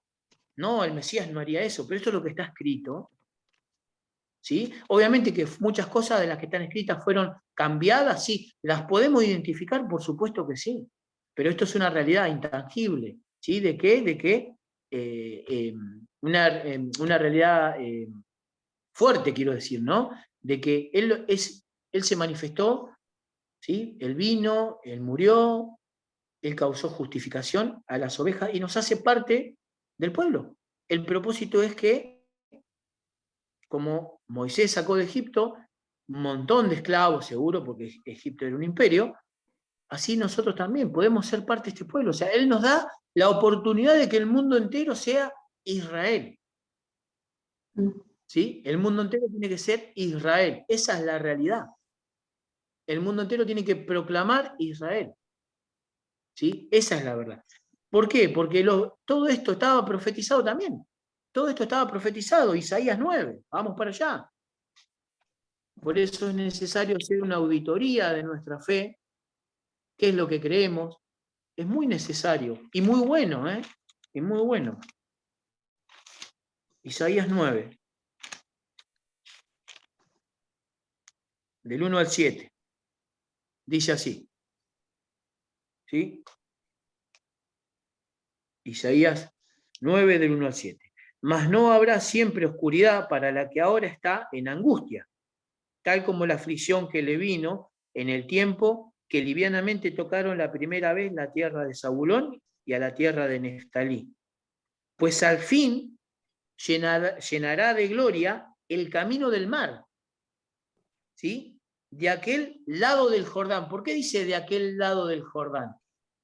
no, el Mesías no haría eso, pero esto es lo que está escrito, ¿sí? Obviamente que muchas cosas de las que están escritas fueron cambiadas, sí. ¿Las podemos identificar? Por supuesto que sí. Pero esto es una realidad intangible, ¿sí? ¿De qué? De que una realidad fuerte, quiero decir, ¿no? De que él se manifestó, ¿sí? Él vino, Él murió, Él causó justificación a las ovejas y nos hace parte del pueblo. El propósito es que, como Moisés sacó de Egipto un montón de esclavos, seguro, porque Egipto era un imperio, así nosotros también podemos ser parte de este pueblo. O sea, Él nos da la oportunidad de que el mundo entero sea Israel. ¿Sí? El mundo entero tiene que ser Israel. Esa es la realidad. El mundo entero tiene que proclamar Israel. ¿Sí? Esa es la verdad. ¿Por qué? Porque todo esto estaba profetizado también. Todo esto estaba profetizado, Isaías 9. Vamos para allá. Por eso es necesario hacer una auditoría de nuestra fe, qué es lo que creemos. Es muy necesario y muy bueno, ¿eh? Y muy bueno. Isaías 9, del 1 al 7. Dice así. ¿Sí? Isaías 9, del 1 al 7. Mas no habrá siempre oscuridad para la que ahora está en angustia, tal como la aflicción que le vino en el tiempo que livianamente tocaron la primera vez la tierra de Zabulón y a la tierra de Neftalí. Pues al fin llenará de gloria el camino del mar, ¿sí? De aquel lado del Jordán. ¿Por qué dice de aquel lado del Jordán?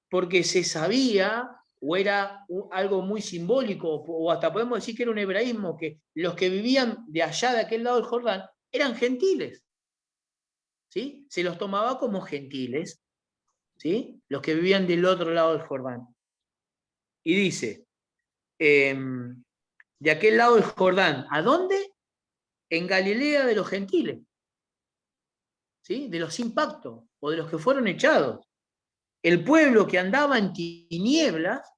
Porque se sabía, o era algo muy simbólico, o hasta podemos decir que era un hebraísmo, que los que vivían de allá, de aquel lado del Jordán, eran gentiles, ¿sí? Se los tomaba como gentiles, ¿sí? Los que vivían del otro lado del Jordán. Y dice, de aquel lado del Jordán, ¿a dónde? En Galilea de los gentiles, ¿sí? De los sin pacto, o de los que fueron echados. El pueblo que andaba en tinieblas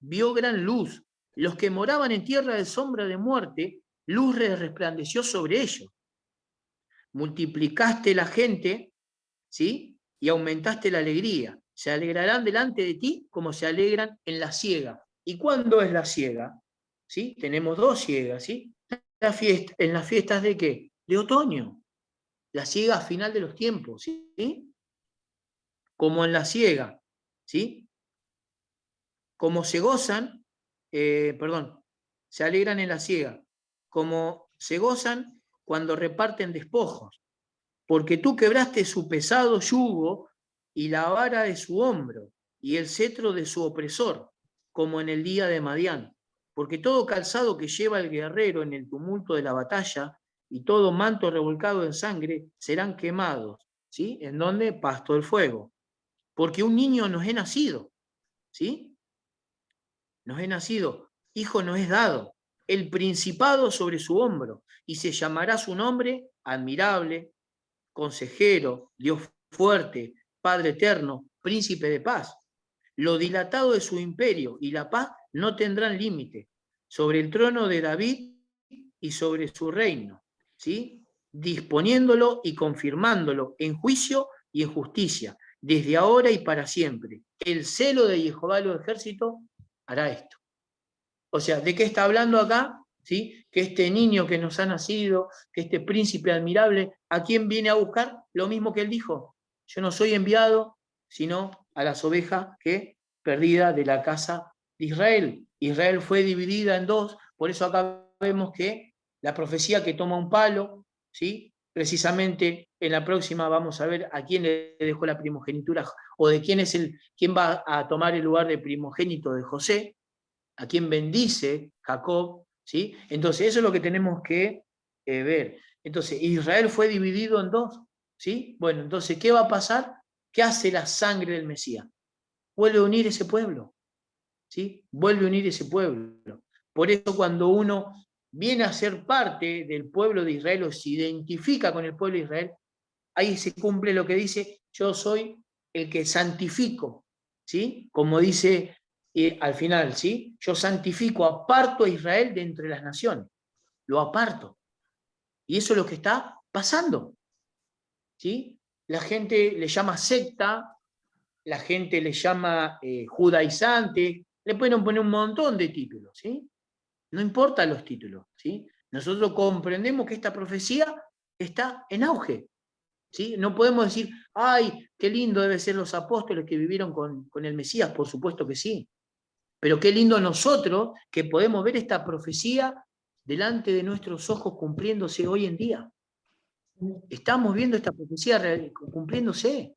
vio gran luz. Los que moraban en tierra de sombra de muerte, luz resplandeció sobre ellos. Multiplicaste la gente, ¿sí? Y aumentaste la alegría. Se alegrarán delante de ti como se alegran en la siega. ¿Y cuándo es la siega? ¿Sí? Tenemos dos siegas, ¿sí? ¿En las fiestas de qué? De otoño. La siega final de los tiempos, ¿sí? Como en la siega, ¿sí? Como se gozan, se alegran en la siega, como se gozan cuando reparten despojos, porque tú quebraste su pesado yugo y la vara de su hombro y el cetro de su opresor, como en el día de Madián, porque todo calzado que lleva el guerrero en el tumulto de la batalla y todo manto revolcado en sangre serán quemados, ¿sí? ¿En dónde? Pasto del fuego. Porque un niño nos es nacido, ¿sí? Nos es nacido, hijo nos es dado, el principado sobre su hombro, y se llamará su nombre admirable, consejero, Dios fuerte, Padre eterno, príncipe de paz. Lo dilatado de su imperio y la paz no tendrán límite sobre el trono de David y sobre su reino, ¿sí? Disponiéndolo y confirmándolo en juicio y en justicia, desde ahora y para siempre. El celo de Jehová de los ejércitos hará esto. O sea, ¿de qué está hablando acá? ¿Sí? Que este niño que nos ha nacido, que este príncipe admirable, ¿a quién viene a buscar? Lo mismo que él dijo. Yo no soy enviado, sino a las ovejas que perdidas de la casa de Israel. Israel fue dividida en dos, por eso acá vemos que la profecía que toma un palo, ¿sí? Precisamente en la próxima vamos a ver a quién le dejó la primogenitura, o de quién va a tomar el lugar de primogénito de José, a quien bendice Jacob, ¿sí? Entonces eso es lo que tenemos que ver. Entonces Israel fue dividido en dos, ¿sí? Bueno, entonces, ¿qué va a pasar? ¿Qué hace la sangre del Mesías? Vuelve a unir ese pueblo, ¿sí? Vuelve a unir ese pueblo. Por eso cuando uno viene a ser parte del pueblo de Israel o se identifica con el pueblo de Israel, ahí se cumple lo que dice, yo soy el que santifico, ¿sí? Como dice al final, ¿sí? Yo santifico, aparto a Israel de entre las naciones, lo aparto. Y eso es lo que está pasando, ¿sí? La gente le llama secta, la gente le llama judaizante, le pueden poner un montón de títulos, ¿sí? No importan los títulos, ¿sí? Nosotros comprendemos que esta profecía está en auge, ¿sí? No podemos decir, ay, qué lindo deben ser los apóstoles que vivieron con el Mesías, por supuesto que sí. Pero qué lindo nosotros que podemos ver esta profecía delante de nuestros ojos cumpliéndose hoy en día. Estamos viendo esta profecía cumpliéndose.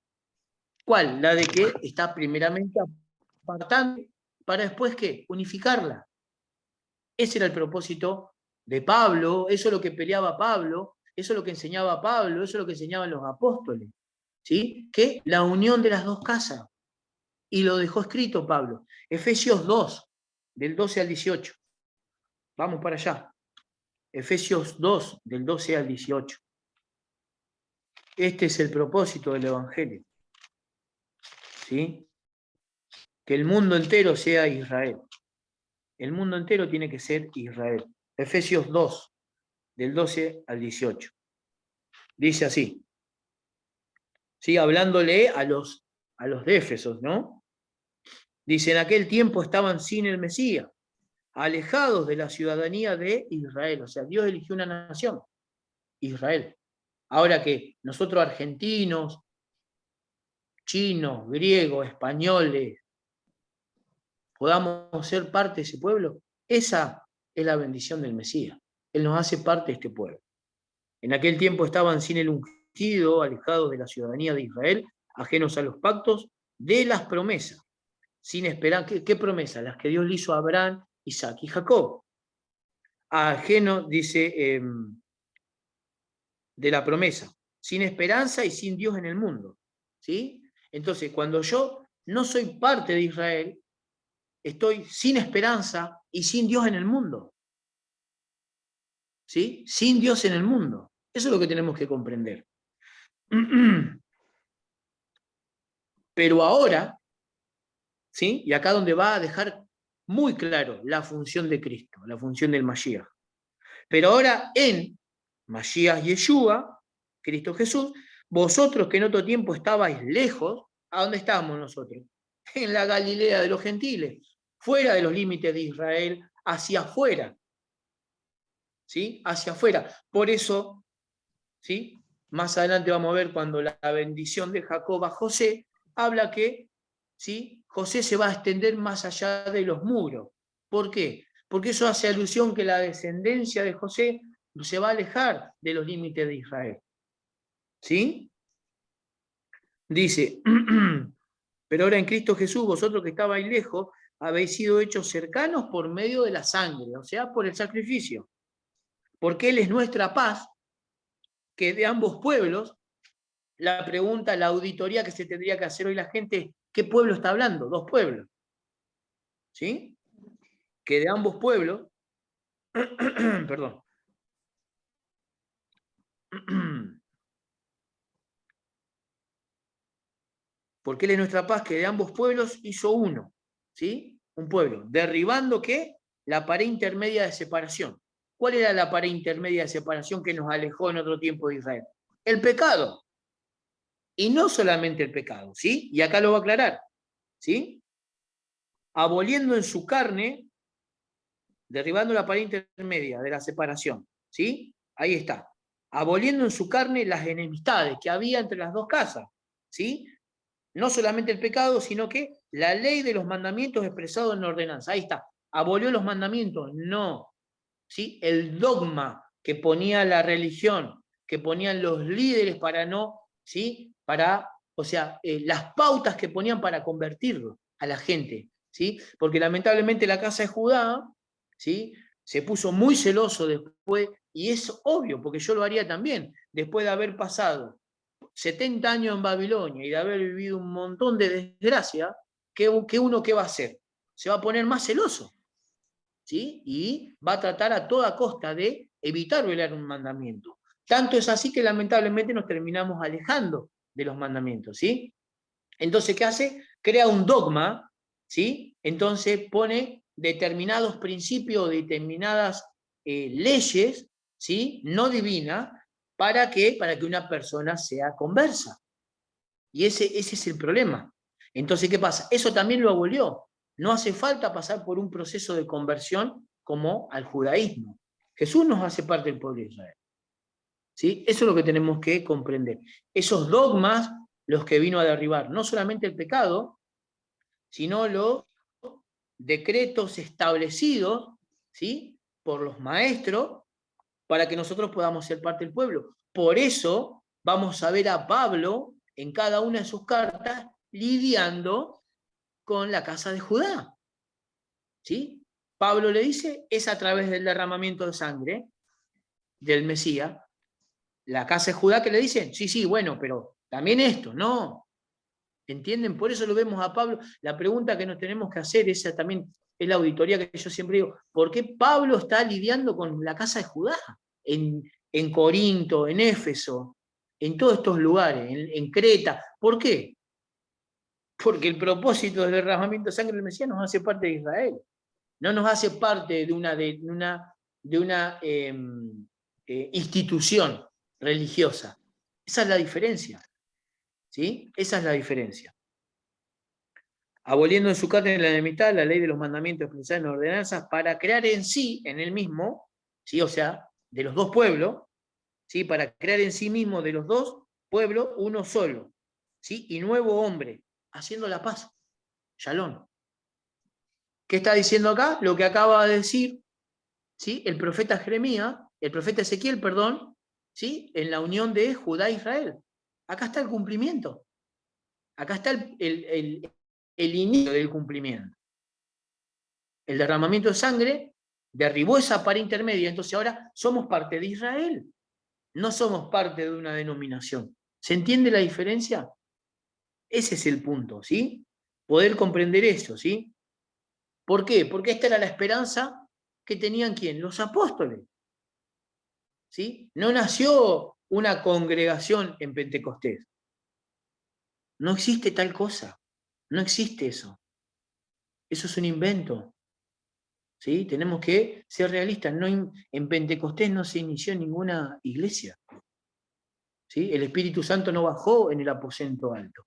¿Cuál? La de que está primeramente apartando para después, ¿qué? Unificarla. Ese era el propósito de Pablo, eso es lo que peleaba Pablo, eso es lo que enseñaba Pablo, eso es lo que enseñaban los apóstoles, ¿sí? Que la unión de las dos casas. Y lo dejó escrito Pablo. Efesios 2, del 12 al 18. Vamos para allá. Efesios 2, del 12 al 18. Este es el propósito del Evangelio, ¿sí? Que el mundo entero sea Israel. El mundo entero tiene que ser Israel. Efesios 2, del 12 al 18. Dice así, ¿sí? Hablándole a los de Éfesos, ¿no? Dice, en aquel tiempo estaban sin el Mesías, alejados de la ciudadanía de Israel. O sea, Dios eligió una nación, Israel. Ahora que nosotros argentinos, chinos, griegos, españoles, podamos ser parte de ese pueblo, esa es la bendición del Mesías. Él nos hace parte de este pueblo. En aquel tiempo estaban sin el ungido, alejados de la ciudadanía de Israel, ajenos a los pactos de las promesas, sin esperar. ¿Qué promesas? Las que Dios le hizo a Abraham, Isaac y Jacob. Ajeno, dice, de la promesa, sin esperanza y sin Dios en el mundo, ¿sí? Entonces, cuando yo no soy parte de Israel, estoy sin esperanza y sin Dios en el mundo, ¿sí? Sin Dios en el mundo. Eso es lo que tenemos que comprender. Pero ahora, ¿sí? Y acá donde va a dejar muy claro la función de Cristo, la función del Mashiach. Pero ahora en Mashiach Yeshua, Cristo Jesús, vosotros que en otro tiempo estabais lejos, ¿a dónde estábamos nosotros? En la Galilea de los gentiles, fuera de los límites de Israel, hacia afuera. ¿Sí? Hacia afuera. Por eso, ¿sí? Más adelante vamos a ver cuando la bendición de Jacob a José, habla que, ¿sí? José se va a extender más allá de los muros. ¿Por qué? Porque eso hace alusión que la descendencia de José se va a alejar de los límites de Israel. ¿Sí? Dice, pero ahora en Cristo Jesús, vosotros que estabais lejos, habéis sido hechos cercanos por medio de la sangre, o sea, por el sacrificio. Porque Él es nuestra paz, que de ambos pueblos, la pregunta, la auditoría que se tendría que hacer hoy la gente, ¿qué pueblo está hablando? Dos pueblos. ¿Sí? Que de ambos pueblos Perdón. Porque Él es nuestra paz, que de ambos pueblos hizo uno, ¿sí? Un pueblo, derribando, ¿qué? La pared intermedia de separación. ¿Cuál era la pared intermedia de separación que nos alejó en otro tiempo de Israel? El pecado. Y no solamente el pecado, ¿sí? Y acá lo va a aclarar, ¿sí? Aboliendo en su carne, derribando la pared intermedia de la separación, ¿sí? Ahí está. Aboliendo en su carne las enemistades que había entre las dos casas, ¿sí? No solamente el pecado, sino que la ley de los mandamientos expresado en la ordenanza. Ahí está. Abolió los mandamientos, no. ¿Sí? El dogma que ponía la religión, que ponían los líderes para no, ¿sí? Para, o sea, las pautas que ponían para convertirlo a la gente, ¿sí? Porque lamentablemente la casa de Judá, ¿sí? Se puso muy celoso después, y es obvio, porque yo lo haría también, después de haber pasado 70 años en Babilonia y de haber vivido un montón de desgracia, ¿qué uno qué va a hacer? Se va a poner más celoso, ¿sí? Y va a tratar a toda costa de evitar violar un mandamiento. Tanto es así que lamentablemente nos terminamos alejando de los mandamientos, ¿sí? Entonces, ¿qué hace? Crea un dogma, ¿sí? Entonces pone determinados principios, determinadas leyes, ¿sí? No divinas, ¿para qué? Para que una persona sea conversa. Y ese es el problema. Entonces, ¿qué pasa? Eso también lo abolió. No hace falta pasar por un proceso de conversión como al judaísmo. Jesús nos hace parte del pueblo de Israel. ¿Sí? Eso es lo que tenemos que comprender. Esos dogmas, los que vino a derribar, no solamente el pecado, sino los decretos establecidos, ¿sí? Por los maestros para que nosotros podamos ser parte del pueblo. Por eso vamos a ver a Pablo en cada una de sus cartas lidiando con la casa de Judá. ¿Sí? Pablo le dice, es a través del derramamiento de sangre del Mesías. La casa de Judá que le dice, sí, sí, bueno, pero también esto, no. ¿Entienden? Por eso lo vemos a Pablo. La pregunta que nos tenemos que hacer, esa también es la auditoría que yo siempre digo, ¿por qué Pablo está lidiando con la casa de Judá? En Corinto, en Éfeso, en todos estos lugares, en Creta. ¿Por qué? Porque el propósito del derramamiento de sangre del Mesías nos hace parte de Israel. No nos hace parte de una institución religiosa. Esa es la diferencia. ¿Sí? Esa es la diferencia. Aboliendo en su carne la enemistad, la ley de los mandamientos expresados en ordenanzas, para crear en sí, en el mismo, ¿sí? O sea, de los dos pueblos, ¿sí? Para crear en sí mismo de los dos pueblos uno solo, ¿sí? Y nuevo hombre, haciendo la paz. Shalom. ¿Qué está diciendo acá? Lo que acaba de decir, ¿sí? El profeta Jeremías, el profeta Ezequiel, perdón, ¿sí? En la unión de Judá e Israel. Acá está el cumplimiento. Acá está el inicio del cumplimiento. El derramamiento de sangre derribó esa pared intermedia, entonces ahora somos parte de Israel. No somos parte de una denominación. ¿Se entiende la diferencia? Ese es el punto, ¿sí? Poder comprender eso, ¿sí? ¿Por qué? Porque esta era la esperanza que tenían ¿quién? Los apóstoles. ¿Sí? No nació una congregación en Pentecostés. No existe tal cosa. No existe eso. Eso es un invento. ¿Sí? Tenemos que ser realistas. No, en Pentecostés no se inició ninguna iglesia. ¿Sí? El Espíritu Santo no bajó en el aposento alto,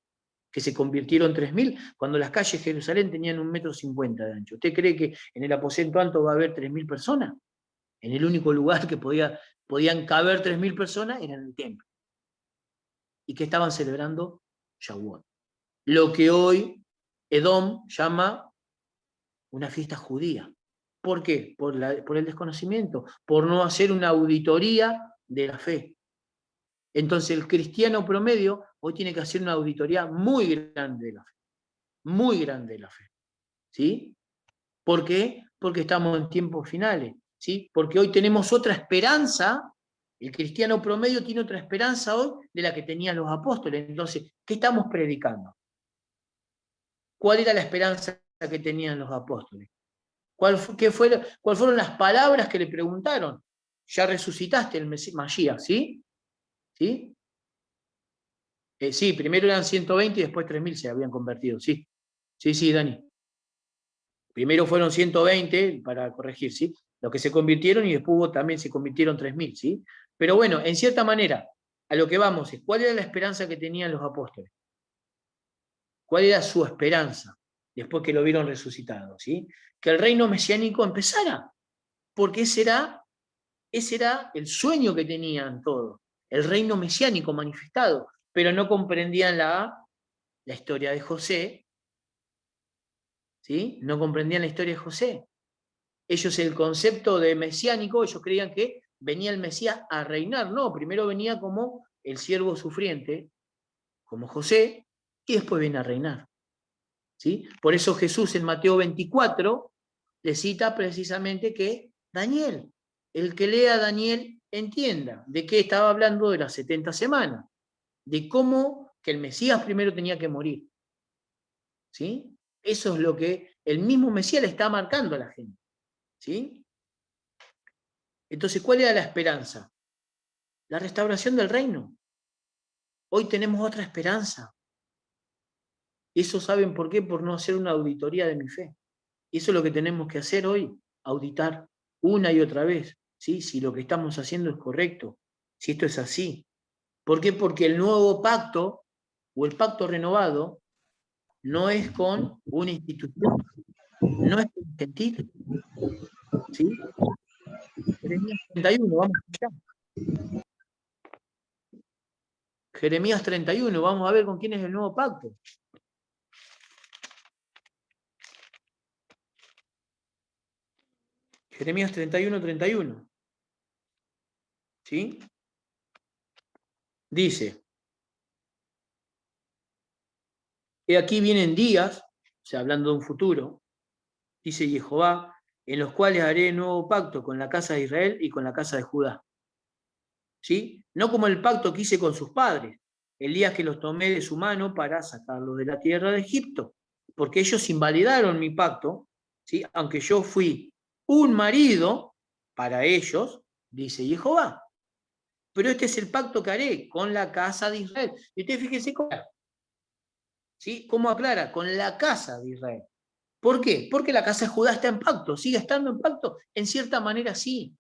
que se convirtieron 3.000 cuando las calles de Jerusalén tenían 1,50 m de ancho. ¿Usted cree que en el aposento alto va a haber 3.000 personas? En el único lugar que podían caber 3.000 personas era en el templo. Y que estaban celebrando Shavuot. Lo que hoy Edom llama una fiesta judía. ¿Por qué? Por el desconocimiento, por no hacer una auditoría de la fe. Entonces el cristiano promedio hoy tiene que hacer una auditoría muy grande de la fe. Muy grande de la fe. ¿Sí? ¿Por qué? Porque estamos en tiempos finales. ¿Sí? Porque hoy tenemos otra esperanza. El cristiano promedio tiene otra esperanza hoy de la que tenían los apóstoles. Entonces, ¿qué estamos predicando? ¿Cuál era la esperanza que tenían los apóstoles? ¿Cuáles fueron las palabras que le preguntaron? Ya resucitaste el Mashiach, ¿sí? ¿Sí? Sí, primero eran 120 y después 3000 se habían convertido, sí. Sí, Dani. Primero fueron 120, para corregir, ¿sí? Los que se convirtieron y después también se convirtieron 3000, ¿sí? Pero bueno, en cierta manera, a lo que vamos es, ¿cuál era la esperanza que tenían los apóstoles? ¿Cuál era su esperanza después que lo vieron resucitado, ¿sí? Que el reino mesiánico empezara, porque ese era el sueño que tenían todos, el reino mesiánico manifestado, pero no comprendían la historia de José, ¿sí? No comprendían la historia de José. Ellos el concepto de mesiánico, ellos creían que venía el Mesías a reinar. No, primero venía como el siervo sufriente, como José, y después viene a reinar, ¿sí? Por eso Jesús en Mateo 24 le cita precisamente que Daniel, el que lea Daniel entienda de qué estaba hablando de las 70 semanas, de cómo que el Mesías primero tenía que morir, ¿sí? Eso es lo que el mismo Mesías le está marcando a la gente, ¿sí? Entonces, ¿cuál era la esperanza? La restauración del reino. Hoy tenemos otra esperanza. ¿Y eso saben por qué? Por no hacer una auditoría de mi fe. Y eso es lo que tenemos que hacer hoy, auditar una y otra vez, ¿sí? Si lo que estamos haciendo es correcto, si esto es así. ¿Por qué? Porque el nuevo pacto o el pacto renovado no es con una institución, no es con gentil, ¿sí? Jeremías 31, vamos allá. Jeremías 31, vamos a ver con quién es el nuevo pacto. Jeremías 31, 31. ¿Sí? Dice, he aquí vienen días, o sea, hablando de un futuro, dice Jehová, en los cuales haré nuevo pacto con la casa de Israel y con la casa de Judá. ¿Sí? No como el pacto que hice con sus padres, el día que los tomé de su mano para sacarlos de la tierra de Egipto, porque ellos invalidaron mi pacto, ¿sí? Aunque yo fui un marido para ellos, dice Jehová. Pero este es el pacto que haré con la casa de Israel. Y usted fíjese cómo, ¿sí? ¿Cómo aclara? Con la casa de Israel. ¿Por qué? Porque la casa de Judá está en pacto. ¿Sigue estando en pacto? En cierta manera sí.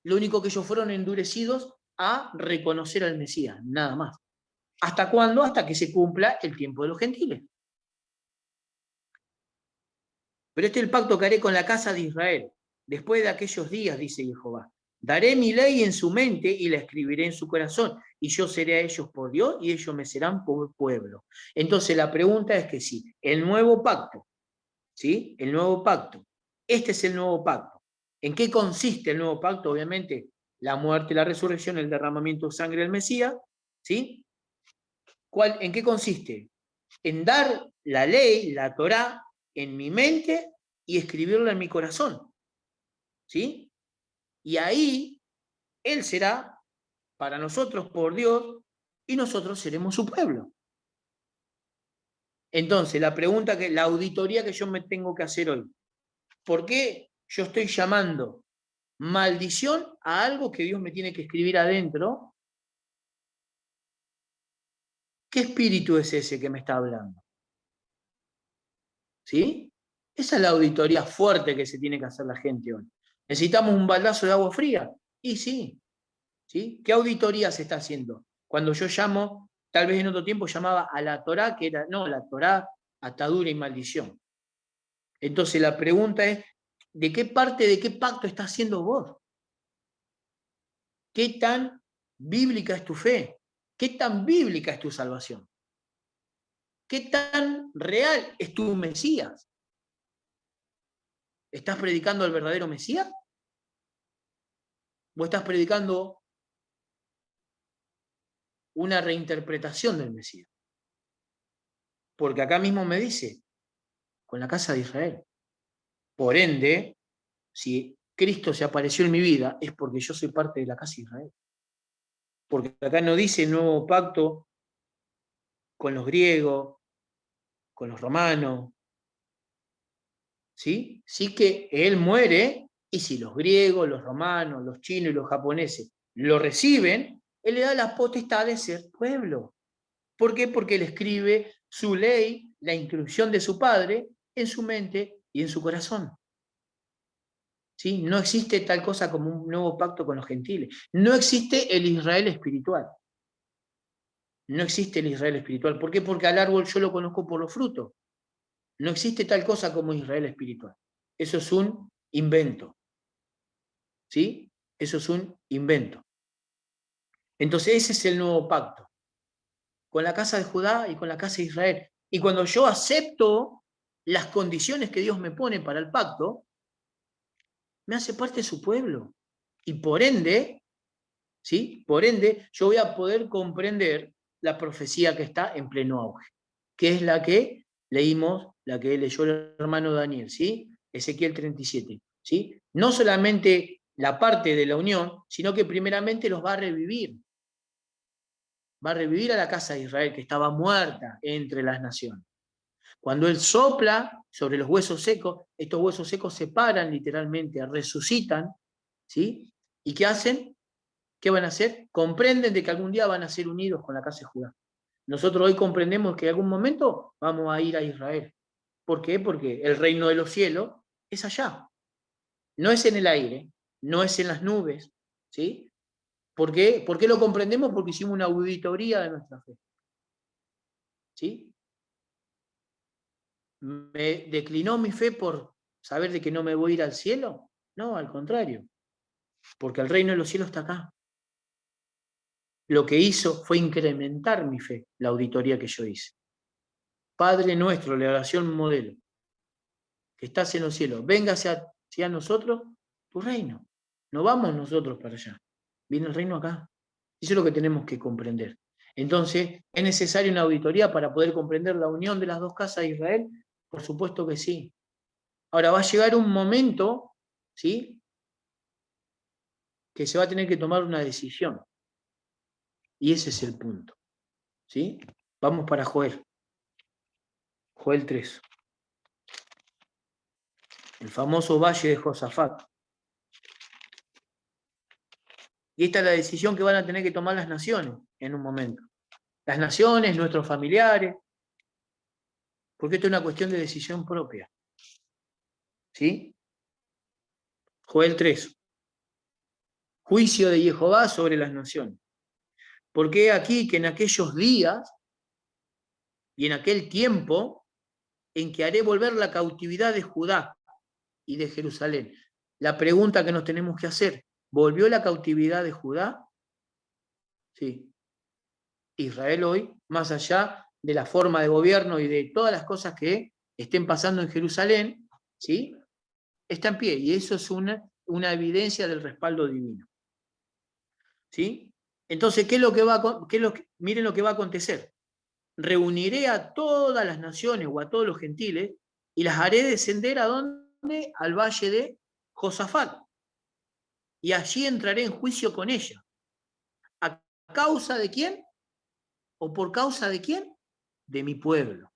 Lo único que ellos fueron endurecidos a reconocer al Mesías, nada más. ¿Hasta cuándo? Hasta que se cumpla el tiempo de los gentiles. Pero este es el pacto que haré con la casa de Israel. Después de aquellos días, dice Jehová, daré mi ley en su mente y la escribiré en su corazón, y yo seré a ellos por Dios y ellos me serán por pueblo. Entonces la pregunta es que sí, el nuevo pacto, ¿sí? El nuevo pacto. Este es el nuevo pacto. ¿En qué consiste el nuevo pacto? Obviamente, la muerte, la resurrección, el derramamiento de sangre del Mesías, ¿sí? ¿En qué consiste? En dar la ley, la Torá, en mi mente y escribirla en mi corazón, ¿sí? Y ahí Él será para nosotros por Dios y nosotros seremos su pueblo. Entonces, la auditoría que yo me tengo que hacer hoy, ¿por qué yo estoy llamando maldición a algo que Dios me tiene que escribir adentro? ¿Qué espíritu es ese que me está hablando? ¿Sí? Esa es la auditoría fuerte que se tiene que hacer la gente hoy. ¿Necesitamos un baldazo de agua fría? Y sí. ¿Sí? ¿Qué auditoría se está haciendo? Cuando yo llamo, tal vez en otro tiempo llamaba a la Torá, que era, no, la Torá, atadura y maldición. Entonces la pregunta es, ¿de qué parte, de qué pacto estás haciendo vos? ¿Qué tan bíblica es tu fe? ¿Qué tan bíblica es tu salvación? ¿Qué tan real es tu Mesías? ¿Estás predicando al verdadero Mesías? ¿O estás predicando una reinterpretación del Mesías? Porque acá mismo me dice, con la casa de Israel. Por ende, si Cristo se apareció en mi vida, es porque yo soy parte de la casa de Israel. Porque acá no dice nuevo pacto con los griegos, con los romanos, ¿sí? Sí que él muere, y si los griegos, los romanos, los chinos y los japoneses lo reciben, él le da la potestad de ser pueblo. ¿Por qué? Porque él escribe su ley, la instrucción de su padre, en su mente y en su corazón. ¿Sí? No existe tal cosa como un nuevo pacto con los gentiles. No existe el Israel espiritual. No existe el Israel espiritual. ¿Por qué? Porque al árbol yo lo conozco por los frutos. No existe tal cosa como Israel espiritual. Eso es un invento. ¿Sí? Eso es un invento. Entonces ese es el nuevo pacto. Con la casa de Judá y con la casa de Israel. Y cuando yo acepto las condiciones que Dios me pone para el pacto, me hace parte de su pueblo. Y por ende, ¿sí? Por ende, yo voy a poder comprender la profecía que está en pleno auge, que es la que leímos, la que leyó el hermano Daniel, ¿sí? Ezequiel 37, ¿sí? No solamente la parte de la unión, sino que primeramente los va a revivir. Va a revivir a la casa de Israel, que estaba muerta entre las naciones. Cuando él sopla sobre los huesos secos, estos huesos secos se paran literalmente, resucitan, ¿sí? ¿Y qué hacen? ¿Qué van a hacer? Comprenden de que algún día van a ser unidos con la casa de Judá. Nosotros hoy comprendemos que en algún momento vamos a ir a Israel. ¿Por qué? Porque el reino de los cielos es allá. No es en el aire, no es en las nubes, ¿sí? ¿Por qué? ¿Por qué lo comprendemos? Porque hicimos una auditoría de nuestra fe. ¿Sí? ¿Me declinó mi fe por saber de que no me voy a ir al cielo? No, al contrario. Porque el reino de los cielos está acá. Lo que hizo fue incrementar mi fe, la auditoría que yo hice. Padre nuestro, la oración modelo, que estás en los cielos, véngase hacia nosotros tu reino. No vamos nosotros para allá. Viene el reino acá. Eso es lo que tenemos que comprender. Entonces, ¿es necesaria una auditoría para poder comprender la unión de las dos casas de Israel? Por supuesto que sí. Ahora va a llegar un momento, ¿sí?, que se va a tener que tomar una decisión. Y ese es el punto. ¿Sí? Vamos para Joel. Joel 3. El famoso valle de Josafat. Y esta es la decisión que van a tener que tomar las naciones en un momento. Las naciones, nuestros familiares, porque esto es una cuestión de decisión propia. ¿Sí? Joel 3. Juicio de Jehová sobre las naciones. Porque aquí que en aquellos días y en aquel tiempo en que haré volver la cautividad de Judá y de Jerusalén. La pregunta que nos tenemos que hacer, ¿volvió la cautividad de Judá? Sí. Israel hoy, más allá de la forma de gobierno y de todas las cosas que estén pasando en Jerusalén, ¿sí?, está en pie, y eso es una evidencia del respaldo divino. ¿Sí? Entonces, ¿qué es lo que va a, miren lo que va a acontecer? Reuniré a todas las naciones o a todos los gentiles y las haré descender ¿a dónde? Al valle de Josafat. Y allí entraré en juicio con ella. ¿A causa de quién? ¿O por causa de quién? De mi pueblo.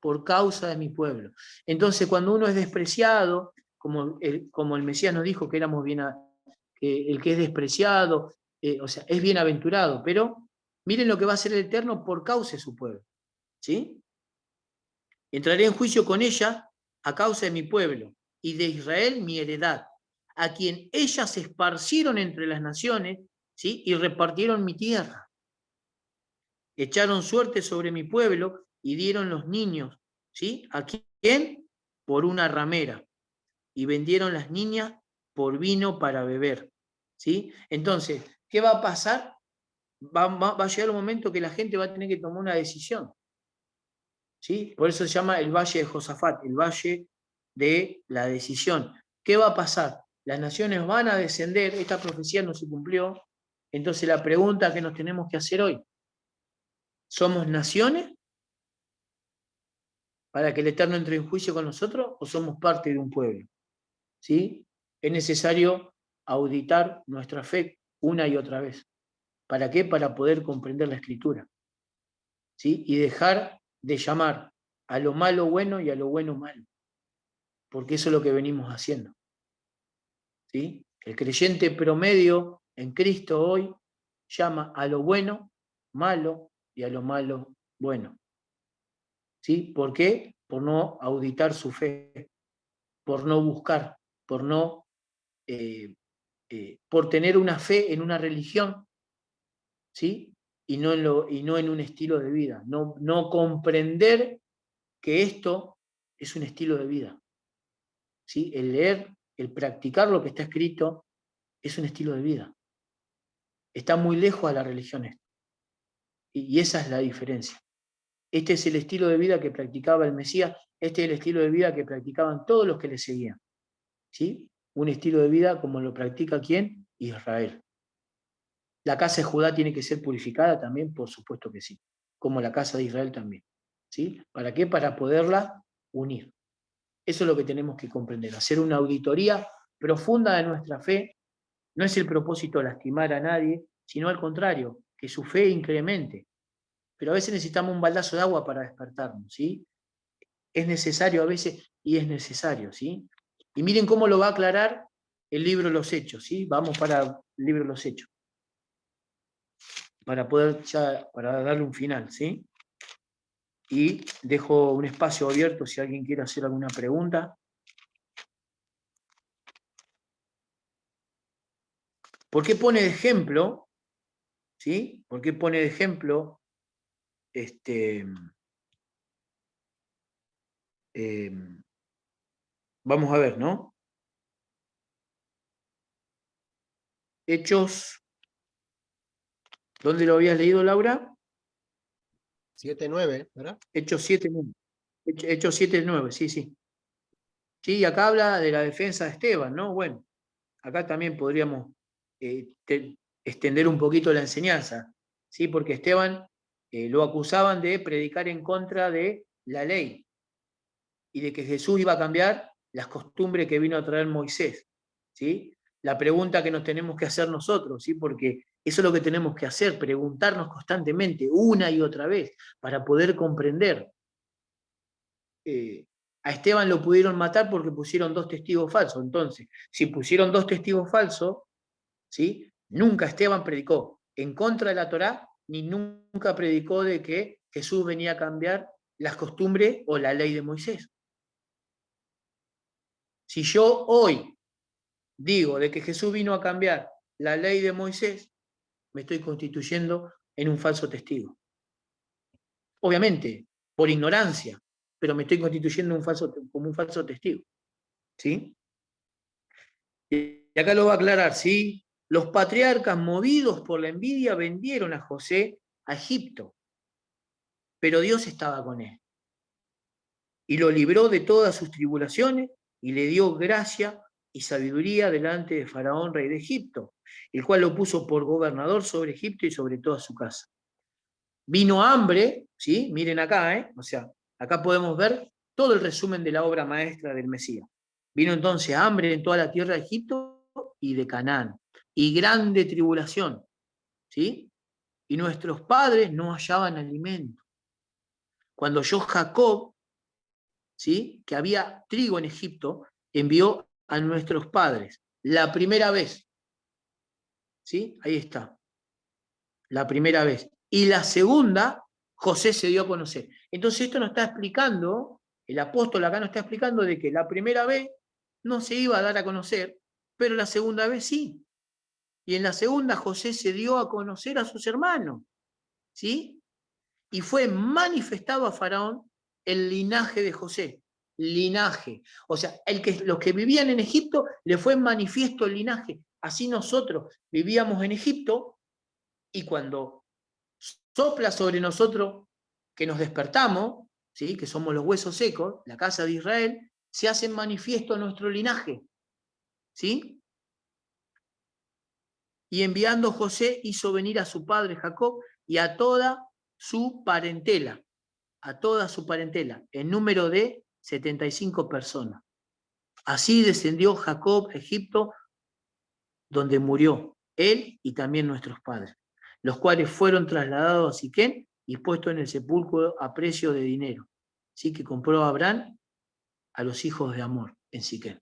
Por causa de mi pueblo. Entonces, cuando uno es despreciado, como el Mesías nos dijo que éramos que el que es despreciado, o sea, es bienaventurado, pero miren lo que va a hacer el Eterno por causa de su pueblo. ¿Sí? Entraré en juicio con ella a causa de mi pueblo y de Israel mi heredad, a quien ellas esparcieron entre las naciones, ¿sí?, y repartieron mi tierra. Echaron suerte sobre mi pueblo y dieron los niños, ¿sí?, ¿a quién? Por una ramera, y vendieron las niñas por vino para beber. ¿Sí? Entonces, ¿qué va a pasar? Va a llegar un momento que la gente va a tener que tomar una decisión. ¿Sí? Por eso se llama el Valle de Josafat, el Valle de la Decisión. ¿Qué va a pasar? Las naciones van a descender, esta profecía no se cumplió, entonces la pregunta que nos tenemos que hacer hoy, ¿somos naciones para que el Eterno entre en juicio con nosotros o somos parte de un pueblo? ¿Sí? Es necesario auditar nuestra fe una y otra vez. ¿Para qué? Para poder comprender la Escritura. ¿Sí? Y dejar de llamar a lo malo bueno y a lo bueno malo. porque eso es lo que venimos haciendo. ¿Sí? El creyente promedio en Cristo hoy llama a lo bueno malo y a lo malo bueno. ¿Sí? ¿Por qué? Por no auditar su fe, por no buscar, por no por tener una fe en una religión, ¿sí? Y no en un estilo de vida, no comprender que esto es un estilo de vida. ¿Sí? El leer, el practicar lo que está escrito es un estilo de vida. Está muy lejos a la religión esto. Y esa es la diferencia. Este es el estilo de vida que practicaba el Mesías, este es el estilo de vida que practicaban todos los que le seguían. ¿Sí? Un estilo de vida como lo practica ¿quién? Israel. ¿La casa de Judá tiene que ser purificada también? Por supuesto que sí. Como la casa de Israel también. ¿Sí? ¿Para qué? Para poderla unir. Eso es lo que tenemos que comprender. Hacer una auditoría profunda de nuestra fe. No es el propósito lastimar a nadie, sino al contrario, que su fe incremente. Pero a veces necesitamos un baldazo de agua para despertarnos, ¿sí? Es necesario a veces y es necesario, ¿sí? Y miren cómo lo va a aclarar el libro de los Hechos, ¿sí? Vamos para el libro de los Hechos. Para poder para darle un final, ¿sí? Y dejo un espacio abierto si alguien quiere hacer alguna pregunta. ¿Por qué pone de ejemplo? ¿Sí? ¿Por qué pone de ejemplo vamos a ver, ¿no? Hechos, ¿dónde lo habías leído, Laura? 7:9, ¿verdad? Hechos 7:9. Hechos 7:9, sí, sí. Sí, acá habla de la defensa de Esteban, ¿no? Bueno, acá también podríamos extender un poquito la enseñanza, ¿sí? Porque Esteban lo acusaban de predicar en contra de la ley y de que Jesús iba a cambiar las costumbres que vino a traer Moisés, ¿sí? La pregunta que nos tenemos que hacer nosotros, ¿sí? Porque eso es lo que tenemos que hacer, preguntarnos constantemente, una y otra vez, para poder comprender. A Esteban lo pudieron matar porque pusieron 2 testigos falsos. Entonces, si pusieron 2 testigos falsos, ¿sí? Nunca Esteban predicó en contra de la Torá, ni nunca predicó de que Jesús venía a cambiar las costumbres o la ley de Moisés. Si yo hoy digo de que Jesús vino a cambiar la ley de Moisés, me estoy constituyendo en un falso testigo. Obviamente, por ignorancia, pero me estoy constituyendo como un falso testigo. ¿Sí? Y acá lo va a aclarar, ¿sí? Los patriarcas, movidos por la envidia, vendieron a José a Egipto, pero Dios estaba con él. Y lo libró de todas sus tribulaciones y le dio gracia y sabiduría delante de Faraón, rey de Egipto, el cual lo puso por gobernador sobre Egipto y sobre toda su casa. Vino hambre, ¿sí? Miren acá, o sea, acá podemos ver todo el resumen de la obra maestra del Mesías. Vino entonces hambre en toda la tierra de Egipto y de Canaán, y grande tribulación, ¿sí? Y nuestros padres no hallaban alimento. Cuando oyó Jacob, ¿sí? Que había trigo en Egipto, envió a nuestros padres la primera vez, ¿sí? Ahí está, la primera vez. Y la segunda, José se dio a conocer. Entonces esto nos está explicando, el apóstol acá nos está explicando de que la primera vez no se iba a dar a conocer, pero la segunda vez sí. Y en la segunda José se dio a conocer a sus hermanos, ¿sí? Y fue manifestado a Faraón el linaje de José. Linaje. O sea, los que vivían en Egipto le fue manifiesto el linaje. Así nosotros vivíamos en Egipto y cuando sopla sobre nosotros que nos despertamos, ¿sí? Que somos los huesos secos, la casa de Israel, se hace manifiesto nuestro linaje. ¿Sí? Y enviando José hizo venir a su padre Jacob y a toda su parentela, en número de 75 personas. Así descendió Jacob a Egipto, donde murió él y también nuestros padres, los cuales fueron trasladados a Siquén y puestos en el sepulcro a precio de dinero. Así que compró a Abraham a los hijos de Amor en Siquem.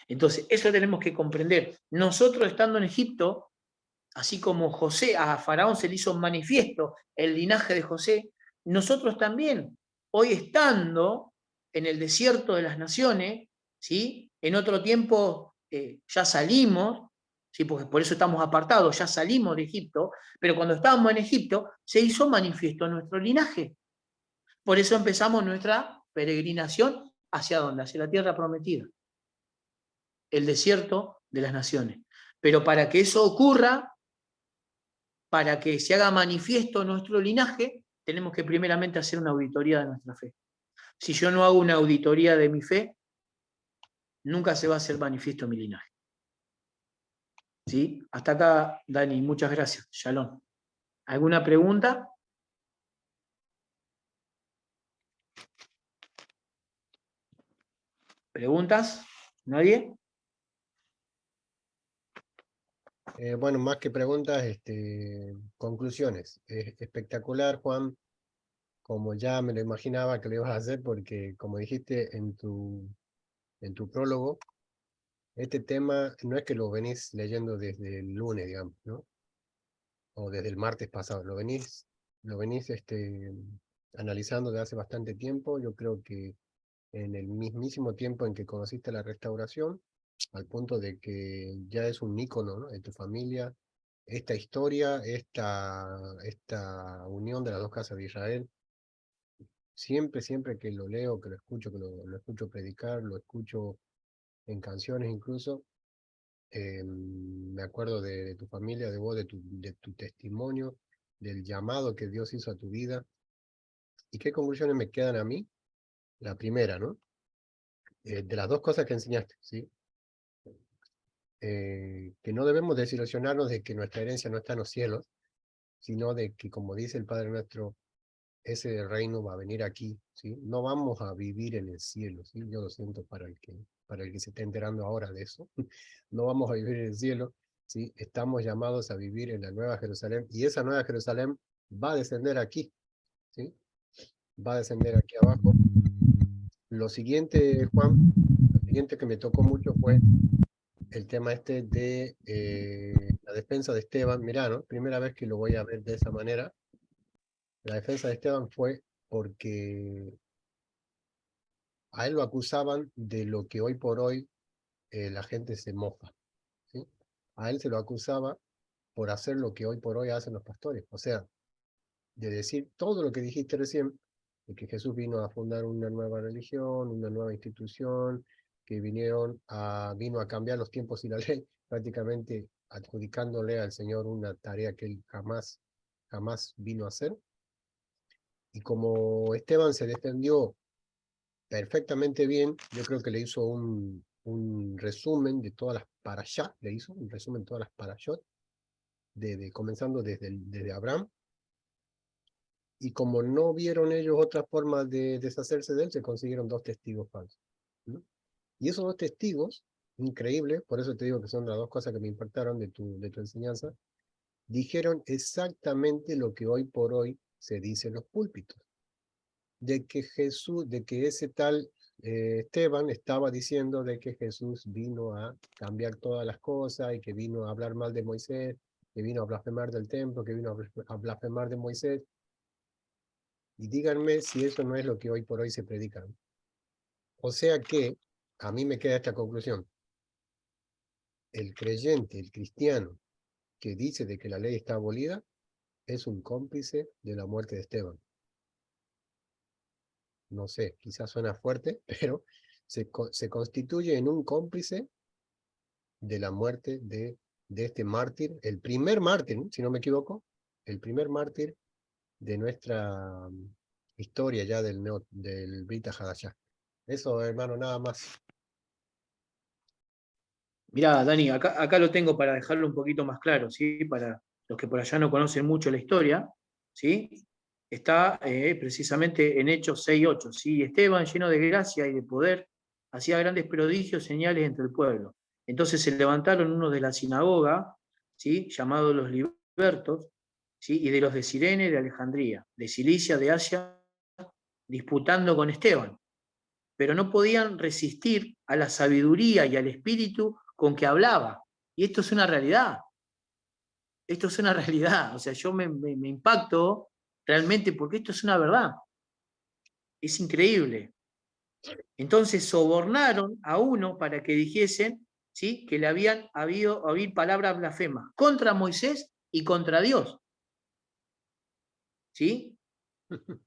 Entonces, eso tenemos que comprender. Nosotros estando en Egipto, así como José, a Faraón se le hizo manifiesto el linaje de José, nosotros también, hoy estando en el desierto de las naciones, ¿sí? En otro tiempo ya salimos, ¿sí? Porque por eso estamos apartados, ya salimos de Egipto, pero cuando estábamos en Egipto se hizo manifiesto nuestro linaje. Por eso empezamos nuestra peregrinación hacia ¿dónde? Hacia la tierra prometida, el desierto de las naciones. Pero para que eso ocurra, para que se haga manifiesto nuestro linaje, tenemos que primeramente hacer una auditoría de nuestra fe. Si yo no hago una auditoría de mi fe, nunca se va a hacer manifiesto mi linaje. ¿Sí? Hasta acá, Dani, muchas gracias. Shalom. ¿Alguna pregunta? ¿Preguntas? ¿Nadie? Bueno, más que preguntas, conclusiones. Espectacular, Juan, como ya me lo imaginaba que lo ibas a hacer, porque como dijiste en tu prólogo, este tema no es que lo venís leyendo desde el lunes, digamos, ¿no? O desde el martes pasado, lo venís analizando desde hace bastante tiempo. Yo creo que en el mismísimo tiempo en que conociste la restauración, al punto de que ya es un ícono, ¿no?, de tu familia, esta historia, esta unión de las dos casas de Israel. Siempre que lo leo, que lo escucho, lo escucho predicar, lo escucho en canciones incluso, me acuerdo de tu familia, de vos, de tu testimonio, del llamado que Dios hizo a tu vida. ¿Y qué conclusiones me quedan a mí? La primera, ¿no? De las dos cosas que enseñaste, ¿sí? Que no debemos desilusionarnos de que nuestra herencia no está en los cielos, sino de que, como dice el Padre nuestro, ese reino va a venir aquí, ¿sí? No vamos a vivir en el cielo, ¿sí? Yo lo siento para el que se esté enterando ahora de eso. No vamos a vivir en el cielo, ¿sí? Estamos llamados a vivir en la Nueva Jerusalén, y esa Nueva Jerusalén va a descender aquí, ¿sí? Va a descender aquí abajo. Lo siguiente, Juan, lo siguiente que me tocó mucho fue el tema de la defensa de Esteban. Mirá, ¿no? Primera vez que lo voy a ver de esa manera. La defensa de Esteban fue porque a él lo acusaban de lo que hoy por hoy la gente se mofa, ¿sí? A él se lo acusaba por hacer lo que hoy por hoy hacen los pastores. O sea, de decir todo lo que dijiste recién, de que Jesús vino a fundar una nueva religión, una nueva institución, que vino a cambiar los tiempos y la ley, prácticamente adjudicándole al Señor una tarea que él jamás vino a hacer. Y como Esteban se defendió perfectamente bien, yo creo que le hizo un resumen de todas las parashá, le hizo un resumen de todas las parashot, comenzando desde Abraham. Y como no vieron ellos otra forma de deshacerse de él, se consiguieron 2 testigos falsos, ¿no? Y esos 2 testigos, increíbles, por eso te digo que son las 2 cosas que me impactaron de tu enseñanza, dijeron exactamente lo que hoy por hoy se dice en los púlpitos. De que ese tal Esteban estaba diciendo de que Jesús vino a cambiar todas las cosas, y que vino a hablar mal de Moisés, que vino a blasfemar del templo, que vino a blasfemar de Moisés. Y díganme si eso no es lo que hoy por hoy se predica. O sea que, a mí me queda esta conclusión. El creyente, el cristiano, que dice de que la ley está abolida, es un cómplice de la muerte de Esteban. No sé, quizás suena fuerte, pero se constituye en un cómplice de la muerte de este mártir, el primer mártir, ¿no?, si no me equivoco, el primer mártir de nuestra historia ya del Brit Hadashah. Eso, hermano, nada más. Mirá, Dani, acá lo tengo para dejarlo un poquito más claro, ¿sí? Para los que por allá no conocen mucho la historia, ¿sí? Está precisamente en Hechos 6:8, ¿sí? Esteban, lleno de gracia y de poder, hacía grandes prodigios, señales entre el pueblo. Entonces se levantaron unos de la sinagoga, ¿sí?, llamados los libertos, ¿sí?, y de los de Cirene, de Alejandría, de Cilicia, de Asia, disputando con Esteban. pero no podían resistir a la sabiduría y al espíritu con que hablaba. Y esto es una realidad. Esto es una realidad. O sea, yo me impacto realmente porque esto es una verdad. Es increíble. Entonces sobornaron a uno para que dijesen, ¿sí?, que le habían habido palabras blasfemas contra Moisés y contra Dios. ¿Sí?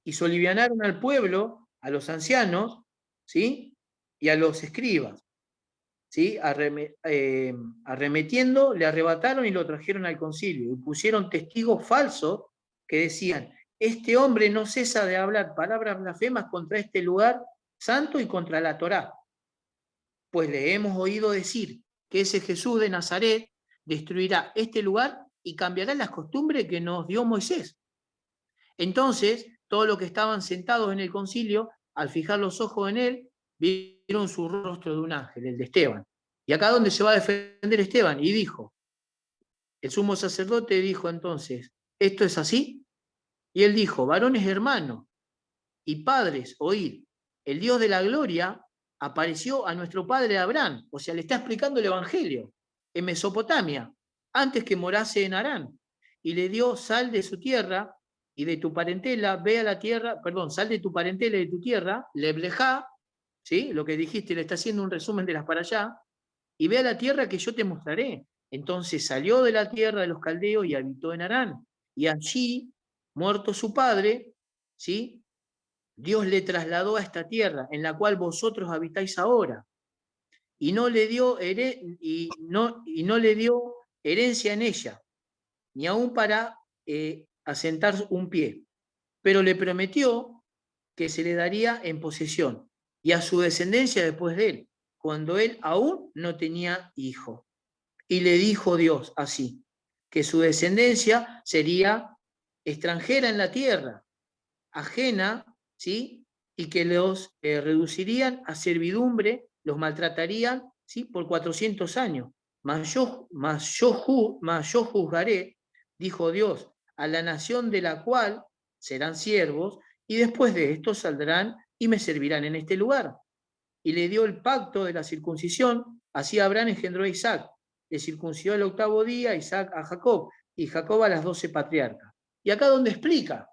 Y solivianaron al pueblo, a los ancianos, ¿sí?, y a los escribas. ¿Sí? Arremetiendo, le arrebataron y lo trajeron al concilio. Y pusieron testigos falsos que decían: este hombre no cesa de hablar palabras blasfemas contra este lugar santo y contra la Torá. Pues le hemos oído decir que ese Jesús de Nazaret destruirá este lugar y cambiará las costumbres que nos dio Moisés. Entonces, todos los que estaban sentados en el concilio, al fijar los ojos en él, vieron su rostro de un ángel, el de Esteban. Y acá donde se va a defender Esteban, y dijo, el sumo sacerdote dijo entonces: ¿esto es así? Y él dijo: varones hermanos y padres, oíd, el Dios de la gloria apareció a nuestro padre Abraham, o sea, le está explicando el Evangelio, en Mesopotamia, antes que morase en Harán, y le dio: sal de su tierra y de tu parentela, ve a la tierra, perdón, sal de tu parentela y de tu tierra, leblejá, ¿sí?, lo que dijiste, le está haciendo un resumen de las para allá, y ve a la tierra que yo te mostraré. Entonces salió de la tierra de los caldeos y habitó en Harán, y allí, muerto su padre, ¿sí?, Dios le trasladó a esta tierra en la cual vosotros habitáis ahora, y no le dio herencia en ella, ni aún para asentar un pie, pero le prometió que se le daría en posesión, y a su descendencia después de él, cuando él aún no tenía hijo. Y le dijo Dios así, que su descendencia sería extranjera en la tierra, ajena, ¿sí?, y que los reducirían a servidumbre, los maltratarían, ¿sí?, por 400 años. Mas yo juzgaré, dijo Dios, a la nación de la cual serán siervos, y después de esto saldrán y me servirán en este lugar. Y le dio el pacto de la circuncisión, así Abraham engendró a Isaac, le circuncidó el 8º día, Isaac a Jacob, y Jacob a las 12 patriarcas. Y acá donde explica,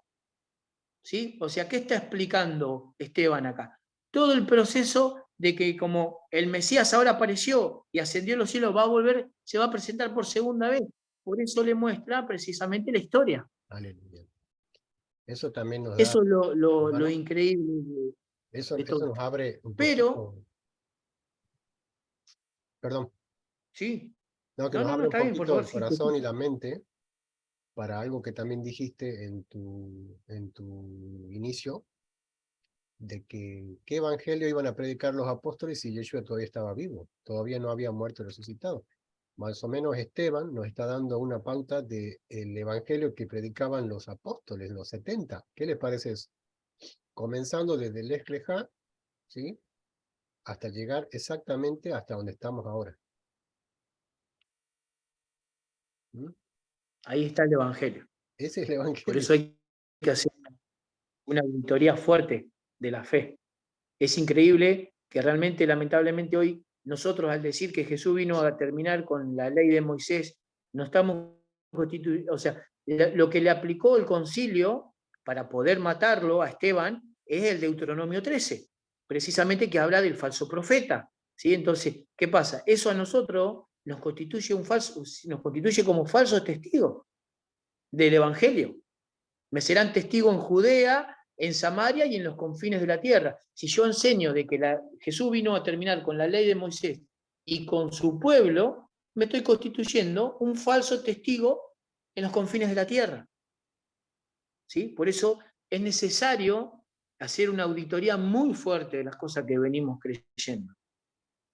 ¿sí? O sea, ¿qué está explicando Esteban acá? Todo el proceso de que como el Mesías ahora apareció y ascendió a los cielos, va a volver, se va a presentar por segunda vez. Por eso le muestra precisamente la historia. Aleluya. Eso también nos da... Eso es lo increíble. Eso nos abre un Pero, poquito... Perdón. Sí. No, que nos abre un está bien, por poquito favor, el sí, corazón y la mente para algo que también dijiste en tu inicio, de que qué evangelio iban a predicar los apóstoles si Yeshua todavía estaba vivo, todavía no había muerto y resucitado. Más o menos Esteban nos está dando una pauta del evangelio que predicaban los apóstoles, los 70. ¿Qué les parece eso? Comenzando desde el Lej Lejá, ¿sí?, hasta llegar exactamente hasta donde estamos ahora. ¿Mm? Ahí está el Evangelio. Ese es el Evangelio. Por eso hay que hacer una auditoría fuerte de la fe. Es increíble que realmente, lamentablemente, hoy nosotros, al decir que Jesús vino a terminar con la ley de Moisés, no estamos constituyendo, o sea, lo que le aplicó el concilio para poder matarlo a Esteban es el Deuteronomio 13, precisamente, que habla del falso profeta, ¿sí? Entonces, ¿qué pasa? Eso a nosotros nos constituye como falsos testigos del Evangelio. Me serán testigos en Judea, en Samaria y en los confines de la tierra. Si yo enseño de que Jesús vino a terminar con la ley de Moisés y con su pueblo, me estoy constituyendo un falso testigo en los confines de la tierra. ¿Sí? Por eso es necesario hacer una auditoría muy fuerte de las cosas que venimos creyendo.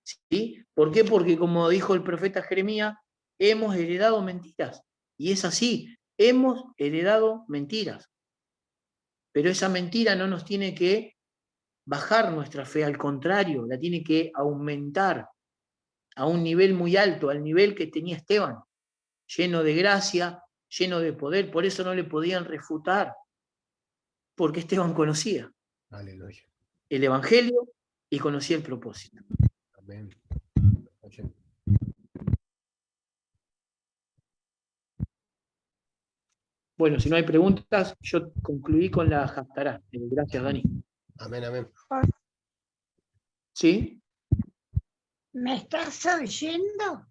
¿Sí? ¿Por qué? Porque, como dijo el profeta Jeremías, hemos heredado mentiras. Y es así, hemos heredado mentiras. Pero esa mentira no nos tiene que bajar nuestra fe, al contrario, la tiene que aumentar a un nivel muy alto, al nivel que tenía Esteban, lleno de gracia, lleno de poder. Por eso no le podían refutar, porque Esteban conocía Aleluya. el Evangelio y conocí el propósito. Amén. Bueno, si no hay preguntas, yo concluí con la Haftará. Gracias, Dani. Amén, amén. ¿Sí? ¿Me estás oyendo?